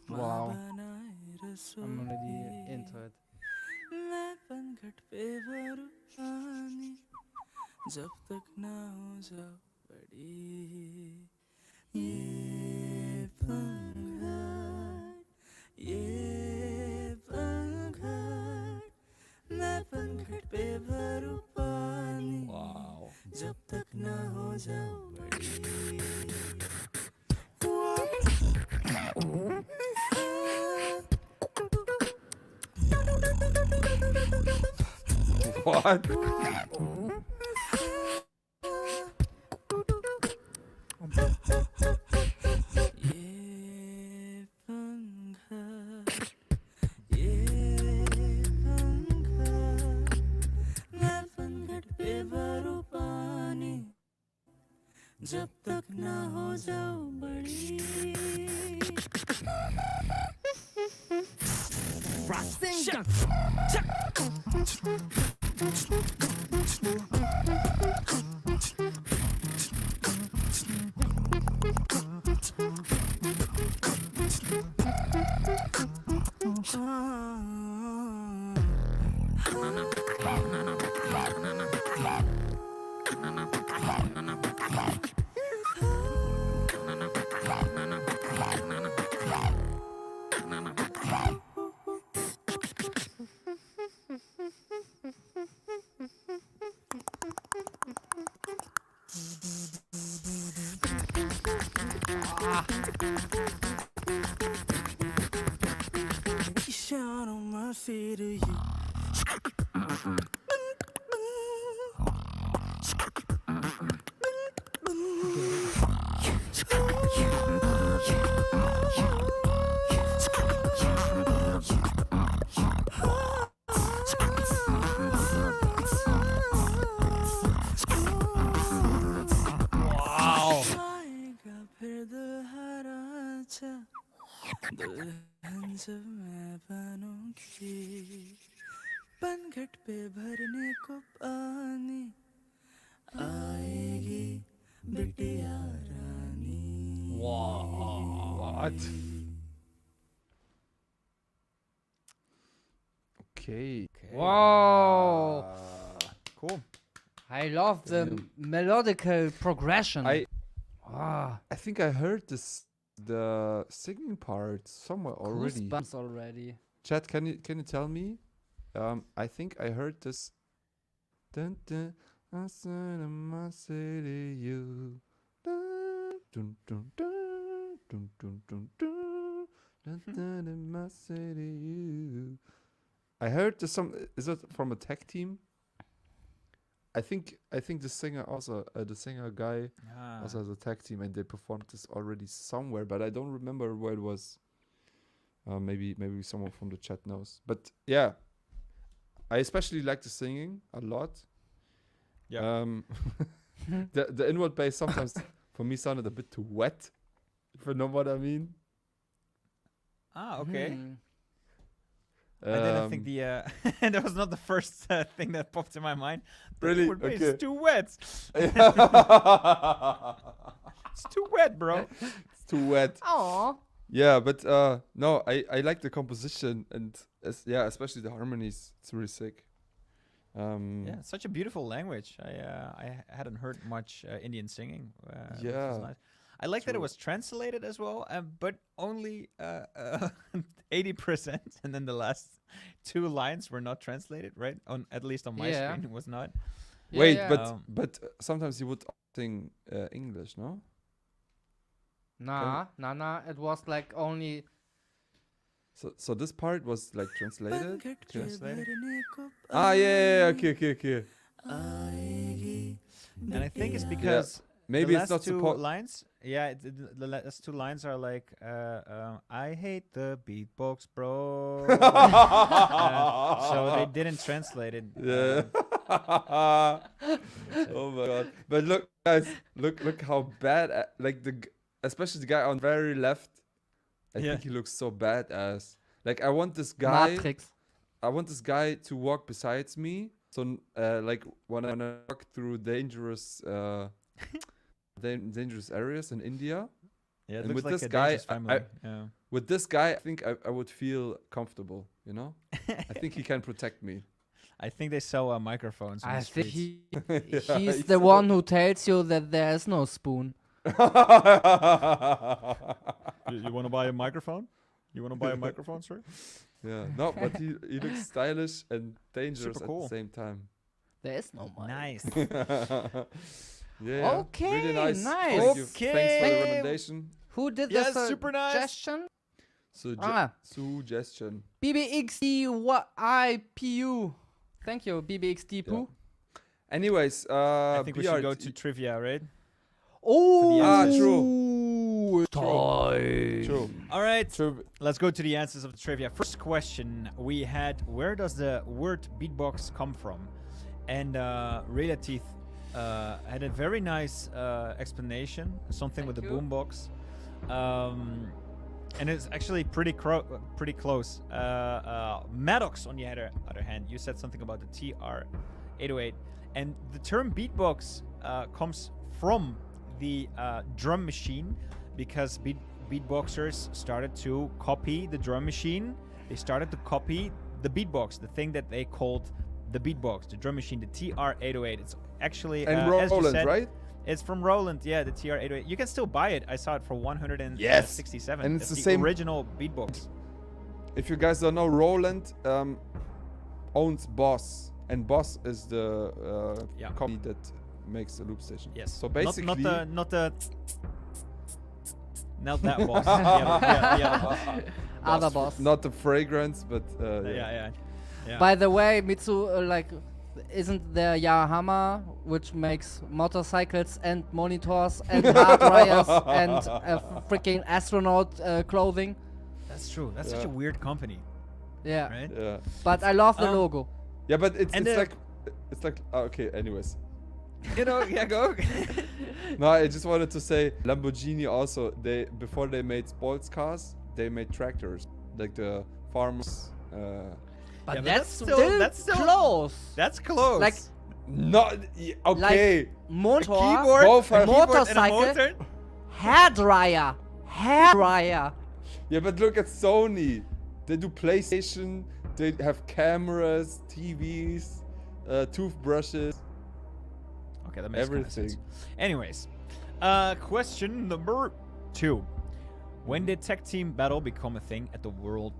Wow. I'm already into it. जब तक ना हो जाओ बड़ी ये पंखड़ मैं पंखड़ पे भरूं पानी Wow. जब तक ना हो जाओ बड़ी What? जब तक ना हो जाओ बड़ी Shine on my feet to you. फिर दुल्हरा जा दुल्हन जब मैं बनूंगी पनघट पे भरने को पानी आएगी बिटिया रानी. What? Okay. Wow. Cool. I love the melodical progression. I Ah, think I heard the singing part somewhere already. goosebumps already. Chat, can you tell me? I think I heard this. Dun, dun, I said I must say to you. Dun, dun, dun, dun, dun, dun, dun, dun, dun, dun, I must say to you. I heard this some. Is it from a tech team? I think the singer also the singer guy also has a tag team and they performed this already somewhere, but I don't remember where it was. Maybe someone from the chat knows. But yeah, I especially like the singing a lot. Yeah. The inward bass sometimes for me sounded a bit too wet, if you know what I mean. Okay. Hmm. I didn't think the that was not the first thing that popped in my mind. The Really? inward bass Okay. is too wet. It's too wet, bro. It's too wet. Aw. Yeah, but no, I like the composition and especially the harmonies. It's really sick. Yeah, it's such a beautiful language. I hadn't heard much Indian singing. Which Yeah, is nice. I like that it true. was translated as well, but only 80%, and then the last 2 lines were not translated, right? At least on my Yeah. screen, it was not. Yeah, Wait, yeah. but sometimes you would sing English, no? Nah. It was like only. So this part was like translated. पनघट पे Translated. भरने को Yeah. Okay. आएगी And I think it's because Maybe the it's last not 2 supposed. lines. Yeah, the last 2 lines are like, I hate the beatbox, bro. So they didn't translate it. Yeah. Oh my god! But look, guys, look how bad. Especially the guy on very left. I Yeah. think he looks so badass. Like I want this guy. Matrix. I want this guy to walk besides me. So like when I walk through dangerous dangerous areas in India. Yeah, it And looks with like this a guy, dangerous family. Yeah. With this guy, I think I would feel comfortable. You know, I think he can protect me. I think they sell microphones on I the think streets. he's the one who tells you that there's no spoon. You want to buy a microphone? You want to buy a microphone, sir? Yeah, no, but he looks stylish and dangerous Super cool. at the same time. There is no money. Nice. Yeah. Okay, Really nice. nice. Thank you. Thanks for the Okay. recommendation. Who did Yes, the super nice. suggestion? Suggestion. BBXDYIPU. Thank you, BBXDPU. Anyways, I think we should go BRT to trivia, right? Oh, answers. True. All right. True. Let's go to the answers of the trivia. First question we had: where does the word beatbox come from? And Raylative had a very nice explanation. Something with the Thank you. boombox, and it's actually pretty close. Madox, on the other hand, you said something about the TR-808, and the term beatbox comes from the drum machine, because beatboxers started to copy the drum machine. They started to copy the beatbox, the thing that they called the beatbox, the drum machine, the TR-808. It's actually And as you Roland, said, right? It's from Roland, yeah, the TR-808. You can still buy it. I saw it for 167. Yes. And it's That's the same- original beatbox. If you guys don't know, Roland owns Boss, and Boss is the Yeah. company that makes the loop station. Yes. So basically, not that boss. the other boss. Other boss. not the fragrance, but Yeah. By the way, Mitsu, isn't there Yamaha, which makes motorcycles and monitors and hard dryers and freaking astronaut clothing? That's true. That's such Yeah. a weird company, Yeah. right? Yeah. But I love the logo. Yeah, but it's And like okay. Anyways, You know, yeah, go. No, I just wanted to say Lamborghini also. Before they made sports cars, they made tractors, like the farmers. But Yeah, but that's still close. That's close. Like Not okay. motor, keyboard, Both a have- keyboard motorcycle, and a motor. hairdryer. Yeah, but look at Sony. They do PlayStation. They have cameras, TVs, toothbrushes. Okay, that makes kind of sense. Everything. Anyways, question number 2. When did tech team battle become a thing at the World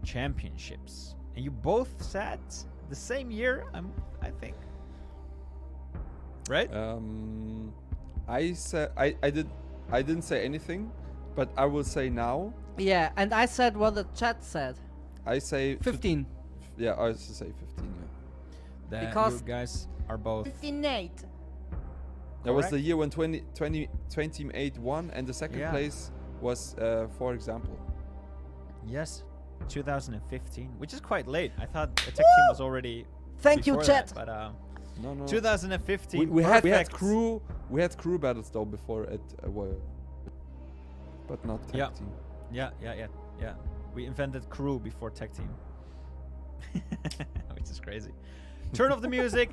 Championships? And you both said the same year, I think. Right? I said I didn't say anything, but I will say now. Yeah, and I said what the chat said. I say 15. Yeah, I also say 15. Yeah. That because- you guys are both. 58. That was Correct. the year when 28 won, and the second Yeah. place was, for example. Yes, 2015, which is quite late. I thought the tech team was already. Thank you, before chat. that, but No. 2015. We had perfect. crew battles though before at World, but not tag Yeah. team. Yeah. We invented crew before tech team, which is crazy. Turn off the music.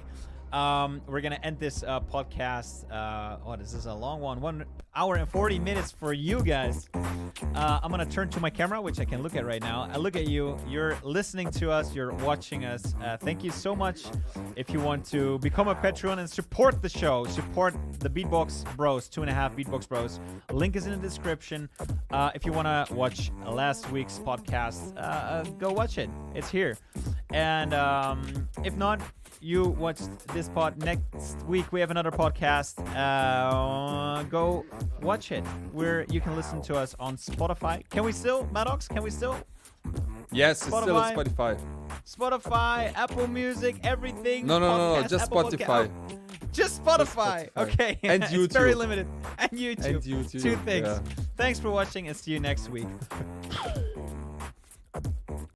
We're gonna end this podcast. This is a long one. 1 hour and 40 minutes for you guys. I'm gonna turn to my camera, which I can look at right now. I look at you. You're listening to us. You're watching us. Thank you so much. If you want to become a Patreon and support the show, support the Beatbox Bros, 2.5 Beatbox Bros. Link is in the description. If you wanna watch last week's podcast, go watch it. It's here. And if not, you watched this pod. Next week we have another podcast. Go watch it. Where you can listen to us on Spotify. Can we still, Madox? Can we still? Yes, it's still on Spotify. Spotify, Apple Music, everything. No, Podcast, just Apple Spotify. Just Spotify. Spotify. Okay. And It's very YouTube. limited. And YouTube. And YouTube, 2 things. yeah. Thanks for watching and see you next week.